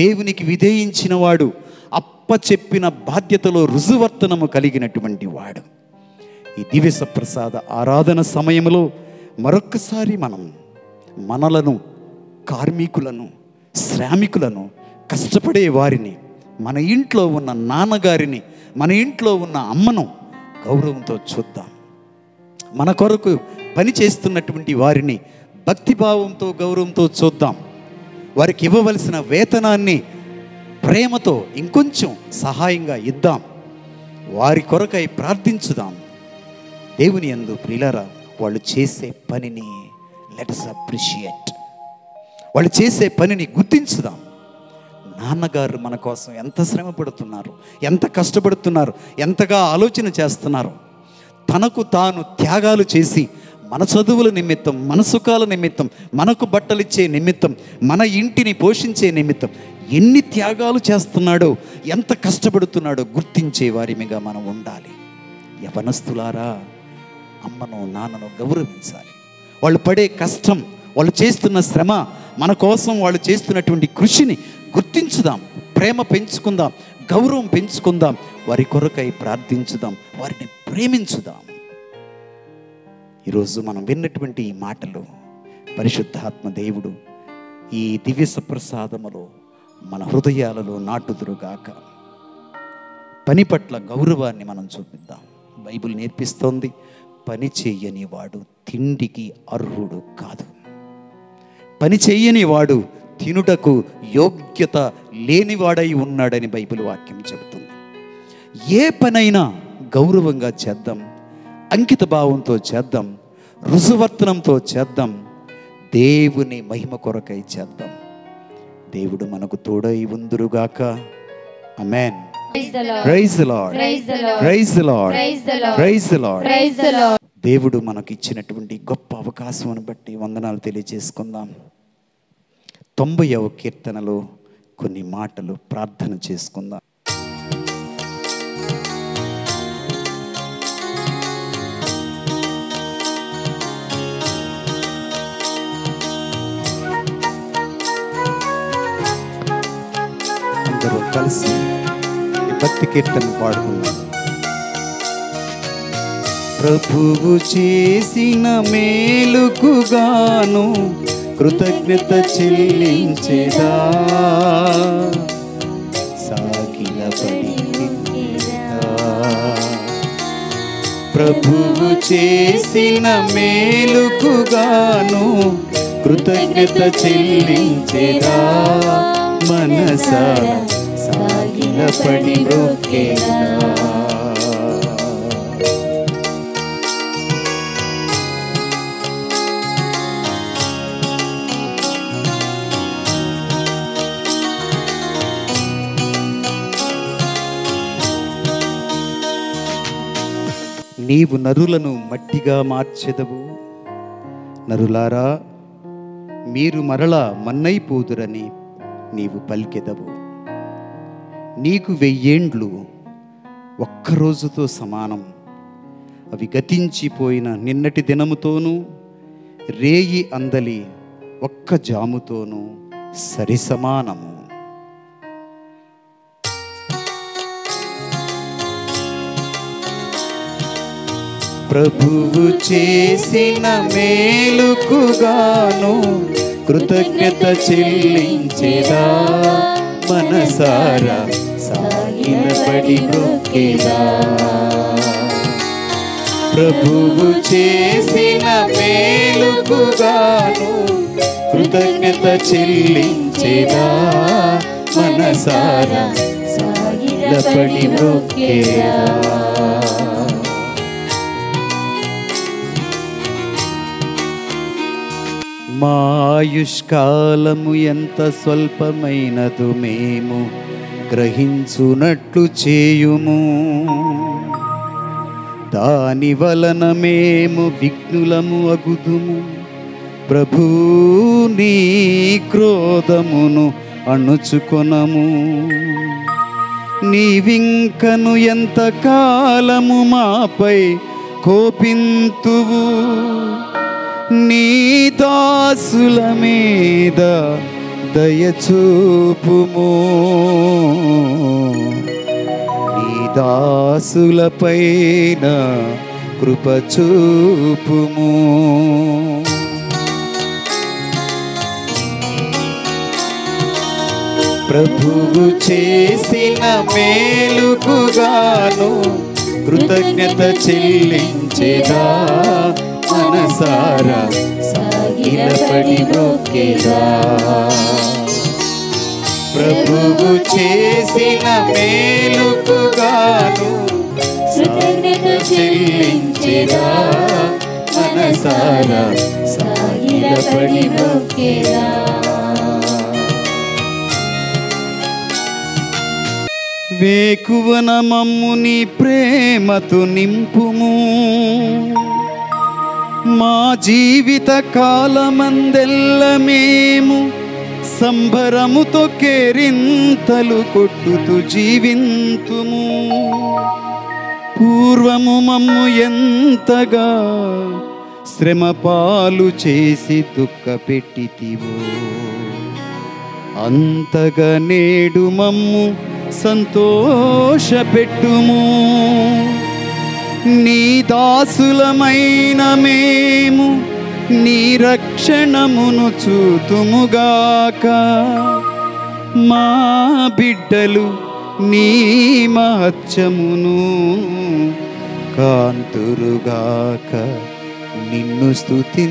దేవునికి విధేయించిన వాడు, అప్పచెప్పిన బాధ్యతలో రుజువర్తనము కలిగినటువంటి వాడు. ఈ దివ్య ప్రసాద ఆరాధన సమయంలో మరొక్కసారి మనలను, కార్మికులను, శ్రామికులను, కష్టపడే వారిని, మన ఇంట్లో ఉన్న నాన్నగారిని, మన ఇంట్లో ఉన్న అమ్మను గౌరవంతో చూద్దాం. మన కొరకు పని చేస్తున్నటువంటి వారిని భక్తిభావంతో, గౌరవంతో చూద్దాం. వారికి ఇవ్వవలసిన వేతనాన్ని ప్రేమతో ఇంకొంచెం సహాయంగా ఇద్దాం. వారి కొరకై ప్రార్థించుదాం. దేవుని యందు ప్రియులారా, వాళ్ళు చేసే పనిని లెట్స్ అప్రిషియేట్. వాళ్ళు చేసే పనిని గుర్తించుదాం. నాన్నగారు మన కోసం ఎంత శ్రమ పడుతున్నారు, ఎంత కష్టపడుతున్నారు, ఎంతగా ఆలోచన చేస్తున్నారు. తనకు తాను త్యాగాలు చేసి మన చదువుల నిమిత్తం, మన సుఖాల నిమిత్తం, మనకు బట్టలిచ్చే నిమిత్తం, మన ఇంటిని పోషించే నిమిత్తం ఎన్ని త్యాగాలు చేస్తున్నాడో, ఎంత కష్టపడుతున్నాడో గుర్తించే వారిమిగా మనం ఉండాలి. యవనస్తులారా, అమ్మను నాన్నను గౌరవించాలి. వాళ్ళు పడే కష్టం, వాళ్ళు చేస్తున్న శ్రమ, మన కోసం వాళ్ళు చేస్తున్నటువంటి కృషిని గుర్తించుదాం, ప్రేమ పెంచుకుందాం, గౌరవం పెంచుకుందాం, వారి కొరకై ప్రార్థించుదాం, వారిని ప్రేమించుదాం. ఈరోజు మనం విన్నటువంటి ఈ మాటలు పరిశుద్ధాత్మ దేవుడు ఈ దివ్య సప్రసాదములో మన హృదయాలలో నాటుదురుగాక. పని పట్ల గౌరవాన్ని మనం చూపిద్దాం. బైబిల్ నేర్పిస్తోంది, పని చేయని వాడు తిండికి అర్హుడు కాదు. పని చేయని వాడు తినుటకు యోగ్యత లేనివాడై ఉన్నాడని బైబిల్ వాక్యం చెబుతుంది. ఏ పనైనా గౌరవంగా చేద్దాం, అంకిత భావంతో చేద్దాం, రుజువర్తనంతో చేద్దాం, దేవుని మహిమ కొరకై చేద్దాం. దేవుడు మనకు తోడై ఉందురుగాక. ఆమేన్. Praise the Lord, praise the Lord, praise the Lord, praise the Lord, praise the Lord. దేవుడు మనకు ఇచ్చినటువంటి గొప్ప అవకాశం బట్టి వందనాలు తెలియజేసుకుందాం. 90వ కీర్తనలో కొన్ని మాటలు ప్రార్థన చేసుకుందాం. అందరూ కలిసి భక్తి కీర్తన పాడుకుందాం. ప్రభువు చేసిన మేలుకుగాను కృతజ్ఞత చెల్లించేదా, సాగిలపడి ప్రభువు చేసిన మేలుకుగాను కృతజ్ఞత చెల్లించేదా మనసారా సాగిలపడి బ్రొక్కేదా. నీవు నరులను మట్టిగా మార్చెదవు, నరులారా మీరు మరలా మన్నైపోదురని నీవు పలికెదవు. నీకు 1000 ఏండ్లు ఒక్కరోజుతో సమానం, అవి గతించిపోయిన నిన్నటి దినముతోనూ రేయి అందలి ఒక్క జాముతోనూ సరి సమానము. ప్రభువు చేసిన మేలుకుగాను కృతజ్ఞత చెల్లించేదా మనసారా సాగిలపడి బ్రొక్కేదా. ప్రభువు చేసిన మేలుకుగాను కృతజ్ఞత చెల్లించేదా మనసారా సాగిలపడి బ్రొక్కేదా. మా ఆయుష్కాలము ఎంత స్వల్పమైనదు మేము గ్రహించునట్లు చేయుము, దాని వలన మేము విఘ్నులము అగుదుము. ప్రభూ నీ క్రోధమును అణుచుకొనము, నీవింకను ఎంత కాలము మాపై కోపింతువు. నీ దాసుల మీద దయచూపుము, నీ దాసుల పైన కృపచూపుము. ప్రభువు చేసిన మేలుకుగాను కృతజ్ఞత చెల్లించేదా మనసారా సాగిలపడి బ్రొక్కేదా. ప్రభువు చేసిన మేలుకుగాను కృతజ్ఞత చెల్లించేదా మనసారా సాగిలపడి బ్రొక్కేదా. వేకువన మమ్ము నీ ప్రేమతో నింపుము, మా జీవిత కాలమందెల్ల మేము సంబరముతో కేరింతలు కొట్టుతూ జీవింతుము. పూర్వము మమ్ము ఎంతగా శ్రమ పాలు చేసి దుఃఖపెట్టితివో, అంతగా నేడు మమ్ము సంతోషపెట్టుము. నీ దాసులమైన మేము నీ రక్షణమును చూతుముగాక, మా బిడ్డలు నీ మహత్యమును కాంతురుగాక, నిన్ను స్తుతింతురుగాక.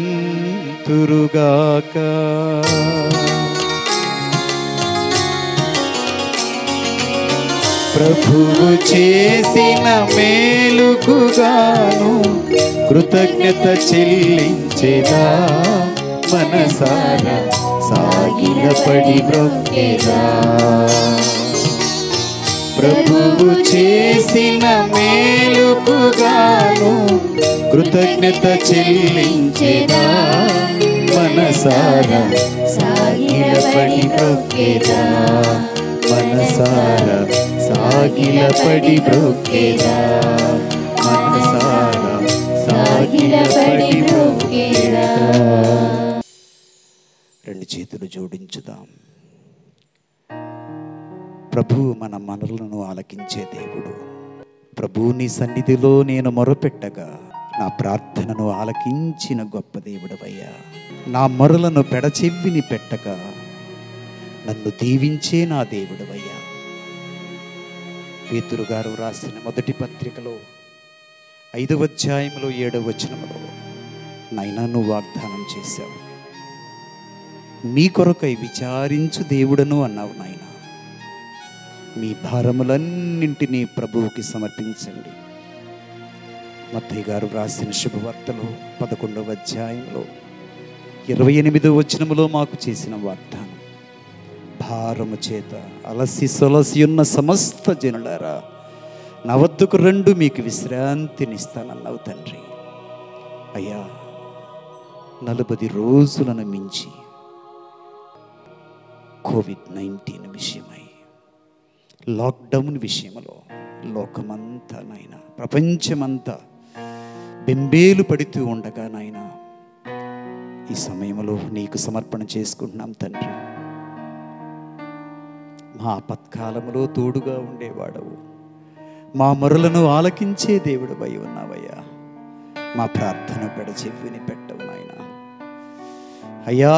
ప్రభువు చేసిన మేలుకుగాను కృతజ్ఞత చెల్లించేదా మనసారా సాగిలపడి బ్రొక్కేదా. ప్రభువు చేసిన మేలుకుగాను కృతజ్ఞత చెల్లించేదా మనసారా సాగిలపడి బ్రొక్కేదా. మనసారా సాగిలపడి బ్రొక్కేదా, మనసారా సాగిలపడి బ్రొక్కేదా. రెండు చేతులు జోడించుదాం. ప్రభువు మన మనలను ఆలకించే దేవుడు. ప్రభువు నీ సన్నిధిలో నేను మొరపెట్టగా నా ప్రార్థనను ఆలకించిన గొప్ప దేవుడవయ్యా. నా మొరలను పెడచెవిని పెట్టగా నన్ను దీవించే నా దేవుడవయ్యా. పేతురు గారు రాసిన మొదటి పత్రికలో 5వ అధ్యాయంలో 7వ వచనంలో, నాయనా నువ్వు వాగ్దానం చేశావు, మీ కొరకై విచారించు దేవుడను అన్నావు నాయన. మీ భారములన్నింటినీ ప్రభువుకి సమర్పించండి. మత్తయి గారు వ్రాసిన శుభవార్తలో 11వ అధ్యాయంలో 28వ వచనములో మాకు చేసిన వాగ్దానం, భారము చేత అలసి సొలసి ఉన్న సమస్త జనులారా నా వద్దకు రండు, మీకు విశ్రాంతినిస్తానన్నావు తండ్రి. అయ్యా, 40 రోజులను మించి కోవిడ్-19 విషయమై, లాక్డౌన్ విషయంలో లోకమంతా నాయన, ప్రపంచమంతా బెంబేలు పడుతూ ఉండగా నాయన, ఈ సమయంలో నీకు సమర్పణ చేసుకుంటున్నాం తండ్రి. మా ఆపత్కాలములో తోడుగా ఉండేవాడవు, మా మొరలను ఆలకించే దేవుడు అయి ఉన్నావయ్యా. మా ప్రార్థన పెడచెవిని పెట్టవు నాయన. అయ్యా,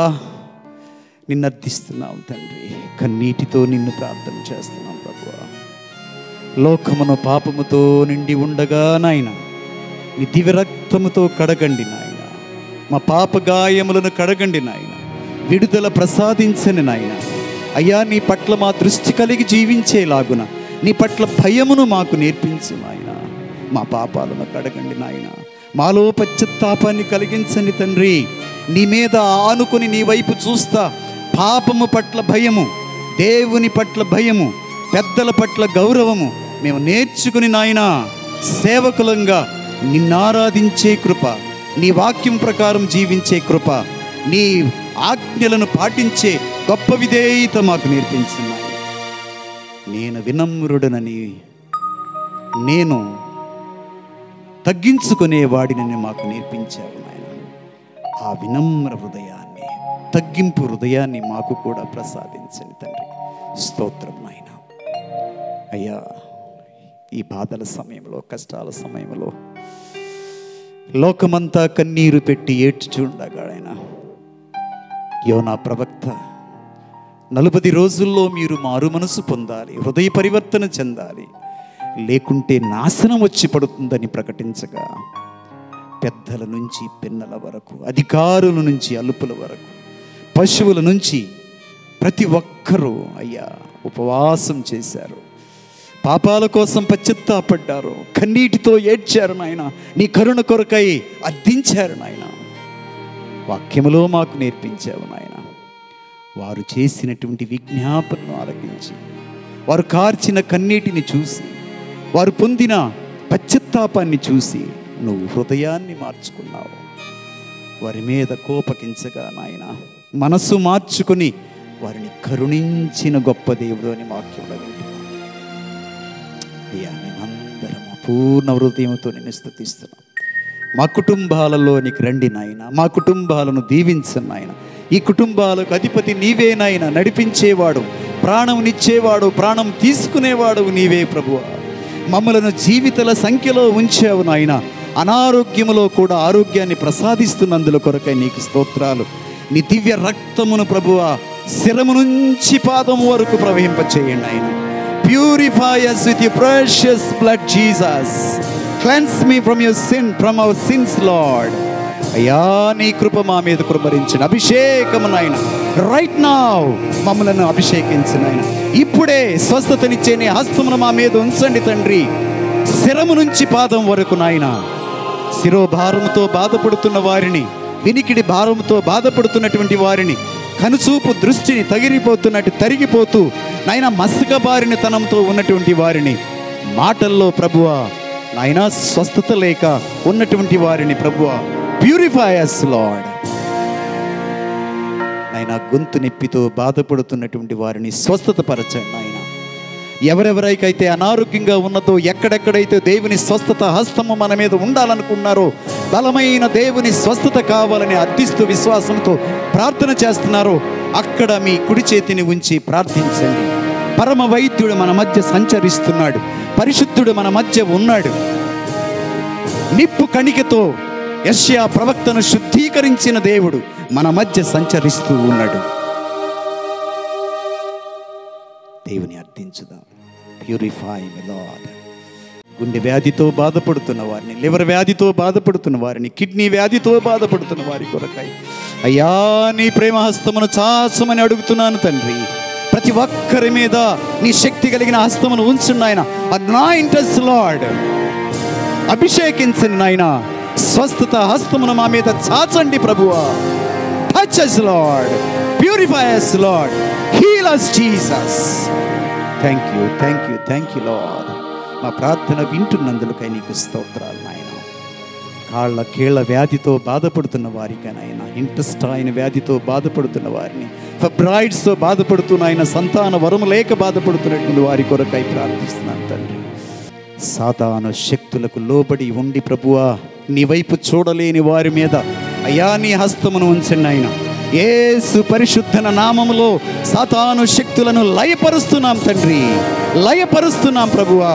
నిన్ను అర్థిస్తున్నాం తండ్రి, కన్నీటితో నిన్ను ప్రార్థన చేస్తున్నాం ప్రభువా. లోకమును పాపముతో నిండి ఉండగా నాయన, నీ దివ్య రక్తముతో కడగండి నాయన. మా పాప గాయములను కడగండి నాయన, విడుదల ప్రసాదించని నాయన. అయ్యా, నీ పట్ల మా దృష్టి కలిగి జీవించేలాగున నీ పట్ల భయమును మాకు నేర్పించు నాయన. మా పాపాలను కడగండి నాయన, మాలో పశ్చాత్తాపాన్ని కలిగించండి తండ్రి. నీ మీద ఆనుకొని నీ వైపు చూస్తా పాపము పట్ల భయము, దేవుని పట్ల భయము, పెద్దల పట్ల గౌరవము మేము నేర్చుకుని నాయన, సేవకులంగా నిన్ను ఆరాధించే కృప, నీ వాక్యం ప్రకారం జీవించే కృప, నీ ఆజ్ఞలను పాటించే గొప్ప విధేయత మాకు నేర్పించిన నాయన. నేను వినమ్రుడనని, నేను తగ్గించుకునేవాడినని మాకు నేర్పించావు నాయన. ఆ వినమ్ర హృదయాన్ని, తగ్గింపు హృదయాన్ని మాకు కూడా ప్రసాదించండి తండ్రి. స్తోత్రం నాయన. అయ్యా, ఈ బాధల సమయంలో, కష్టాల సమయంలో లోకమంతా కన్నీరు పెట్టి ఏడ్చుచుండగా ఆయన, యోనా ప్రవక్త 40 రోజుల్లో మీరు మారు మనసు పొందాలి, హృదయ పరివర్తన చెందాలి, లేకుంటే నాశనం వచ్చి పడుతుందని ప్రకటించగా, పెద్దల నుంచి పిన్నల వరకు, అధికారుల నుంచి అలుపుల వరకు, పశువుల నుంచి ప్రతి ఒక్కరూ అయ్యా ఉపవాసం చేశారు, పాపాల కోసం పశ్చాత్తాపడ్డారు, కన్నీటితో ఏడ్చారు నాయన, నీ కరుణ కొరకై అర్థించారు నాయన. వాక్యములో మాకు నేర్పించావు నాయన. వారు చేసినటువంటి విజ్ఞాపనను ఆలకించి, వారు కార్చిన కన్నీటిని చూసి, వారు పొందిన పశ్చాత్తాపాన్ని చూసి నువ్వు హృదయాన్ని మార్చుకున్నావు. వారి మీద కోపగించగా నాయన, మనసు మార్చుకుని వారిని కరుణించిన గొప్ప దేవుడు అని వాక్యంలో వింటున్నాం. అయ్యా, మేమందరం పూర్ణ హృదయంతో నిన్ను స్తుతిస్తున్నాం. మా కుటుంబాలలోనికి రండి నాయన, మా కుటుంబాలను దీవించండి నాయన. ఈ కుటుంబాలకు అధిపతి నీవే నాయన, నడిపించేవాడు, ప్రాణంనిచ్చేవాడు, ప్రాణం తీసుకునేవాడు నీవే ప్రభువా. మమ్మలను జీవితాల సంఖ్యలో ఉంచావు నాయన. అనారోగ్యములో కూడా ఆరోగ్యాన్ని ప్రసాదిస్తున్నందుల కొరకై నీకు స్తోత్రాలు. నీ దివ్య రక్తమును ప్రభువా శిరము నుంచి పాదం వరకు ప్రవహింపచేయండి ఆయన. Purify us with your precious blood, Jesus. Cleanse me from your sin, from our sins, Lord. అయ్యా, నీ కృప మా మీద కృపరించిన అభిషేకము నాయన, రైట్ నౌ మమ్మలను అభిషేకించిన ఆయన. ఇప్పుడే స్వస్థతనిచ్చే నీ హస్తమును మా మీద ఉంచండి తండ్రి, శిరము నుంచి పాదం వరకు నాయన. శిరోభారముతో బాధపడుతున్న వారిని, వినికిడి భారముతో బాధపడుతున్నటువంటి వారిని, కనుచూపు దృష్టిని తగిలిపోతున్నట్టు తరిగిపోతూ నాయన మసక బారిన తనంతో ఉన్నటువంటి వారిని, మాటల్లో ప్రభువా నాయన స్వస్థత లేక ఉన్నటువంటి వారిని ప్రభువా ప్యూరిఫై us లార్డ్. నాయన గొంతు నొప్పితో బాధపడుతున్నటువంటి వారిని స్వస్థత పరచండి నాయన. ఎవరెవరికైతే అనారోగ్యంగా ఉన్నదో, ఎక్కడెక్కడైతే దేవుని స్వస్థత హస్తము మన మీద ఉండాలనుకున్నారో, బలమైన దేవుని స్వస్థత కావాలని అర్థిస్తూ విశ్వాసంతో ప్రార్థన చేస్తున్నారో, అక్కడ మీ కుడి చేతిని ఉంచి ప్రార్థించండి. పరమ వైద్యుడు మన మధ్య సంచరిస్తున్నాడు, పరిశుద్ధుడు మన మధ్య ఉన్నాడు. నిప్పు కణికతో యెషయా ప్రవక్తను శుద్ధీకరించిన దేవుడు మన మధ్య సంచరిస్తూ ఉన్నాడు. దేవుని అర్థించుదాం. ప్యూరిఫై మీ లార్డ్. గుండె వ్యాధితో బాధపడుతున్న వారిని, లివర్ వ్యాధితో బాధపడుతున్న వారిని, కిడ్నీ వ్యాధితో బాధపడుతున్న వారి కొరకై అయ్యా నీ ప్రేమ హస్తమును చాచమని అడుగుతున్నాను తండ్రి. ప్రతి ఒక్కరి మీద నీ శక్తి కలిగిన హస్తమును ఉంచండి నాయన. అనాయింట్ us లార్డ్, అభిషేకించండి నాయన. స్వస్థత హస్తమును మా మీద చాచండి ప్రభువా. Touch us Lord, purify us Lord, heal us Jesus. Thank you, thank you, thank you Lord. మా ప్రార్థన వింటున్నందులకై నీకు స్తోత్రాలు నాయన. కాళ్ళ కీళ్ళ వ్యాధితో బాధపడుతున్న వారికైనా, ఇంటెస్టైన్ వ్యాధితో బాధపడుతున్న వారిని, ఫైబ్రాయిడ్స్తో బాధపడుతున్న సంతాన వరము లేక బాధపడుతున్నటువంటి వారి కొరకై ప్రార్థిస్తున్నాను తండ్రి. సాతాను శక్తులకు లోబడి ఉండి ప్రభువా నీ వైపు చూడలేని వారి మీద అయ్యా నీ హస్తమును ఉంచండి ఆయన. యేసు పరిశుద్ధన నామములో సాతాను శక్తులను లయపరుస్తున్నాం తండ్రి, లయపరుస్తున్నాం ప్రభువా.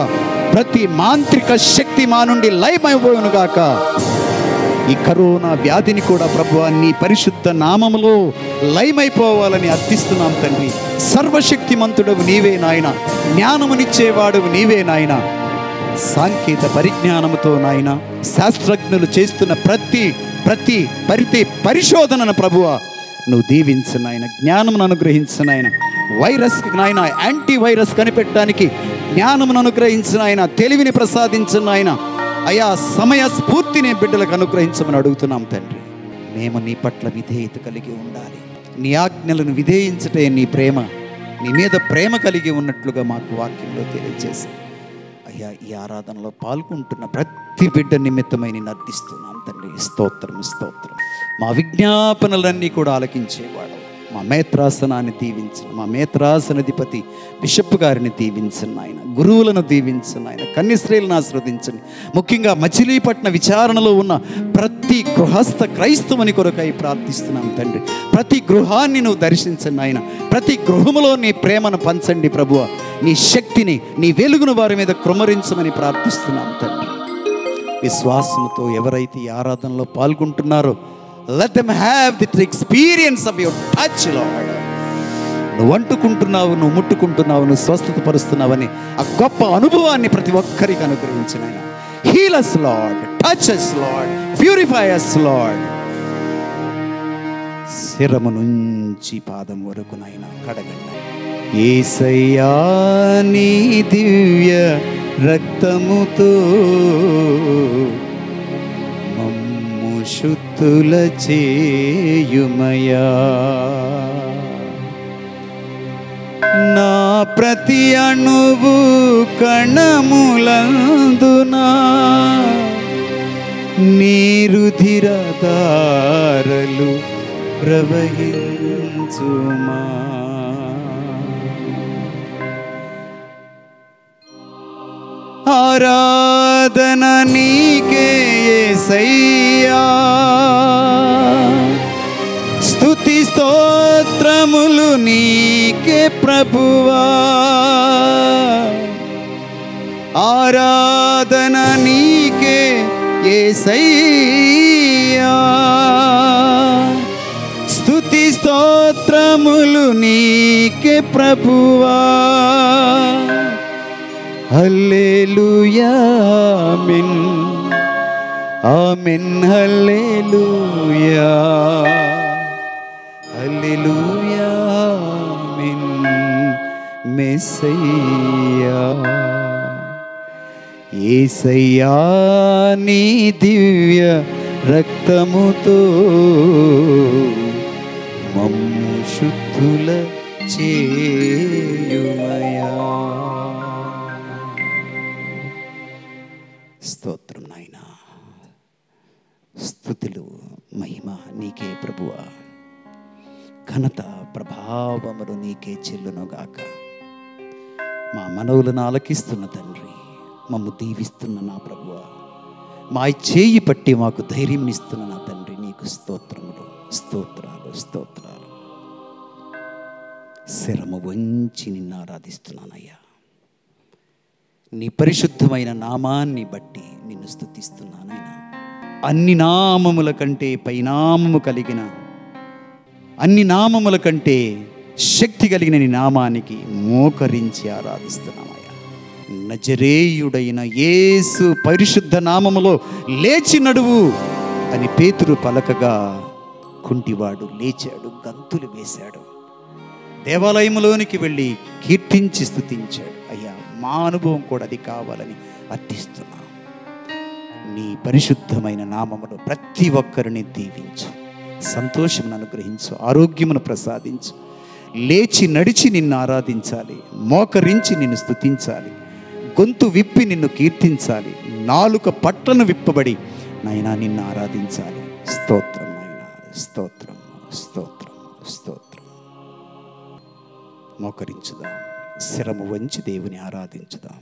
ప్రతి మాంత్రిక శక్తి మా నుండి లయమైపోవును గాక. ఈ కరోనా వ్యాధిని కూడా ప్రభువా నీ పరిశుద్ధ నామములో లయమైపోవాలని అర్థిస్తున్నాం తండ్రి. సర్వశక్తిమంతుడవు నీవే నాయన, జ్ఞానమునిచ్చేవాడు నీవే నాయన. సాంకేతిక పరిజ్ఞానముతో నాయన శాస్త్రజ్ఞులు చేస్తున్న ప్రతి పరిశోధనను ప్రభువా నువ్వు దీవించు నాయన, జ్ఞానమును అనుగ్రహించు నాయన. వైరస్కి నాయన యాంటీ వైరస్ కనిపెట్టడానికి జ్ఞానమును అనుగ్రహించు నాయన, తెలివిని ప్రసాదించు నాయన. అయా సమయ స్ఫూర్తిని బిడ్డలకు అనుగ్రహించమని అడుగుతున్నాం తండ్రి. మేము నీ పట్ల విధేయత కలిగి ఉండాలి. నీ ఆజ్ఞలను విధేయించటే నీ ప్రేమ, నీ మీద ప్రేమ కలిగి ఉన్నట్లుగా మాకు వాక్యంలో తెలియజేసి అయ్యా ఈ ఆరాధనలో పాల్గొంటున్న ప్రతి బిడ్డ నిమిత్తమై నేను అర్థిస్తున్నాం తండ్రి. స్తోత్రం, స్తోత్రం. మా విజ్ఞాపనలన్నీ కూడా ఆలకించేవాడు. మా మేత్రాసనాన్ని దీవించను, మా మేత్రాసనాధిపతి బిషప్ గారిని దీవించండి ఆయన, గురువులను దీవించండి ఆయన, కన్యశ్రేలను ఆశీర్వదించండి. ముఖ్యంగా మచిలీపట్న విచారణలో ఉన్న ప్రతి గృహస్థ క్రైస్తవుని కొరకై ప్రార్థిస్తున్నాం తండ్రి. ప్రతి గృహాన్ని నువ్వు దర్శించండి ఆయన, ప్రతి గృహములో నీ ప్రేమను పంచండి ప్రభువా. నీ శక్తిని, నీ వెలుగును వారి మీద కృమ్మరించమని ప్రార్థిస్తున్నాం తండ్రి. విశ్వాసముతో ఎవరైతే ఈ ఆరాధనలో పాల్గొంటున్నారో let them have the experience of your touch Lord. నువ్వు అంటుకుంటున్నావు, నువ్వు ముట్టుకుంటున్నావు, నువ్వు స్వస్థత పరుస్తున్నావని ఆ గొప్ప అనుభవాన్ని ప్రతి ఒక్కరికి అనుగ్రహించిన ఆయన. Heal us Lord, touch us Lord, purify us Lord. శిరము నుంచి పాదం వరకు నాయన కడగండి. యేసయ్యా నీ దివ్య రక్తముతో శుద్ధుల చేయుమయా. నా ప్రతి అణువు కణములందునా నీ రుధిరధారలు ప్రవహించుమా. ఆరాధన నీకే యేసయ్యా, స్తుతి స్తోత్రములు నీకే ప్రభువా. ఆరాధన నీకే యేసయ్యా, స్తుతి స్తోత్రములు నీకే ప్రభువా. హల్లెలూయా ఆమేన్, ఆమేన్ హల్లెలూయా, హల్లెలూయా ఆమేన్ మెస్సయ్యా. యేసయ్యా నీ దివ్య రక్తముతో మమ్ము శుద్ధుల చేయుమయా. స్తోత్రం నాయనా, స్తుతులు మహిమ నీకే ప్రభువా. ఘనత ప్రభావములు నీకే చెల్లునుగాక. మా మనవులను ఆలకిస్తున్న తండ్రి, మమ్ము దీవిస్తున్న నా ప్రభువా, మా చేయి పట్టి మాకు ధైర్యం ఇస్తున్న నా తండ్రి, నీకు స్తోత్రములు, స్తోత్రాలు, స్తోత్రాలు. శిరము వంచి నిన్ను ఆరాధిస్తున్నానయ్యా. నీ పరిశుద్ధమైన నామాన్ని బట్టి నిన్ను స్తుతిస్తున్నానైనా. అన్ని నామముల కంటే పైనామము కలిగిన, అన్ని నామముల కంటే శక్తి కలిగిన నీ నామానికి మోకరించి ఆరాధిస్తున్నామయ్యా. నజరేయుడైన యేసు పరిశుద్ధ నామములో లేచి నడువు అని పేతురు పలకగా కుంటివాడు లేచాడు, గంతులు వేశాడు, దేవాలయంలోనికి వెళ్ళి కీర్తించి స్తుతించాడు. అయ్యా, మా అనుభవం కూడా అది కావాలని అర్థిస్తున్నా. నీ పరిశుద్ధమైన నామములో ప్రతి ఒక్కరిని దీవించు, సంతోషమును అనుగ్రహించు, ఆరోగ్యమును ప్రసాదించు. లేచి నడిచి నిన్ను ఆరాధించాలి, మోకరించి నిన్ను స్తుతించాలి, గొంతు విప్పి నిన్ను కీర్తించాలి, నాలుక పట్లను విప్పబడి నాయనా నిన్ను ఆరాధించాలి. స్తోత్రం నాయనా, స్తోత్రం, స్తోత్రం, స్తోత్రం. మోకరించుదాం, శిరము వంచి దేవుని ఆరాధించుదాం.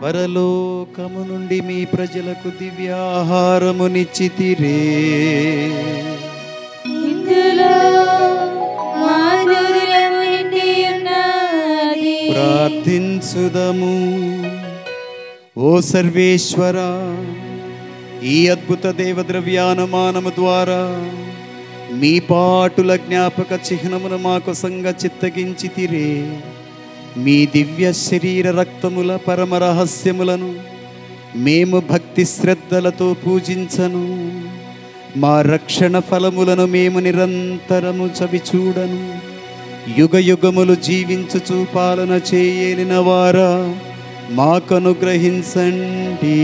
పరలోకము నుండి మీ ప్రజలకు దివ్యాహారమునిచ్చితిరే. ఇందులో మాధుర్యము నిండి ఉన్నది. ప్రార్థించుదము. ఓ సర్వేశ్వర, ఈ అద్భుత దేవద్రవ్యానుమానము ద్వారా మీ పాటుల జ్ఞాపక చిహ్నమును మాకు సంగ చిత్తగించితిరే. మీ దివ్య శరీర రక్తముల పరమ రహస్యములను మేము భక్తి శ్రద్ధలతో పూజించను. మా రక్షణ ఫలములను మేము నిరంతరము చవిచూడను. యుగ యుగములు జీవించుచు పాలన చేయలిన వారా మాకనుగ్రహించండి.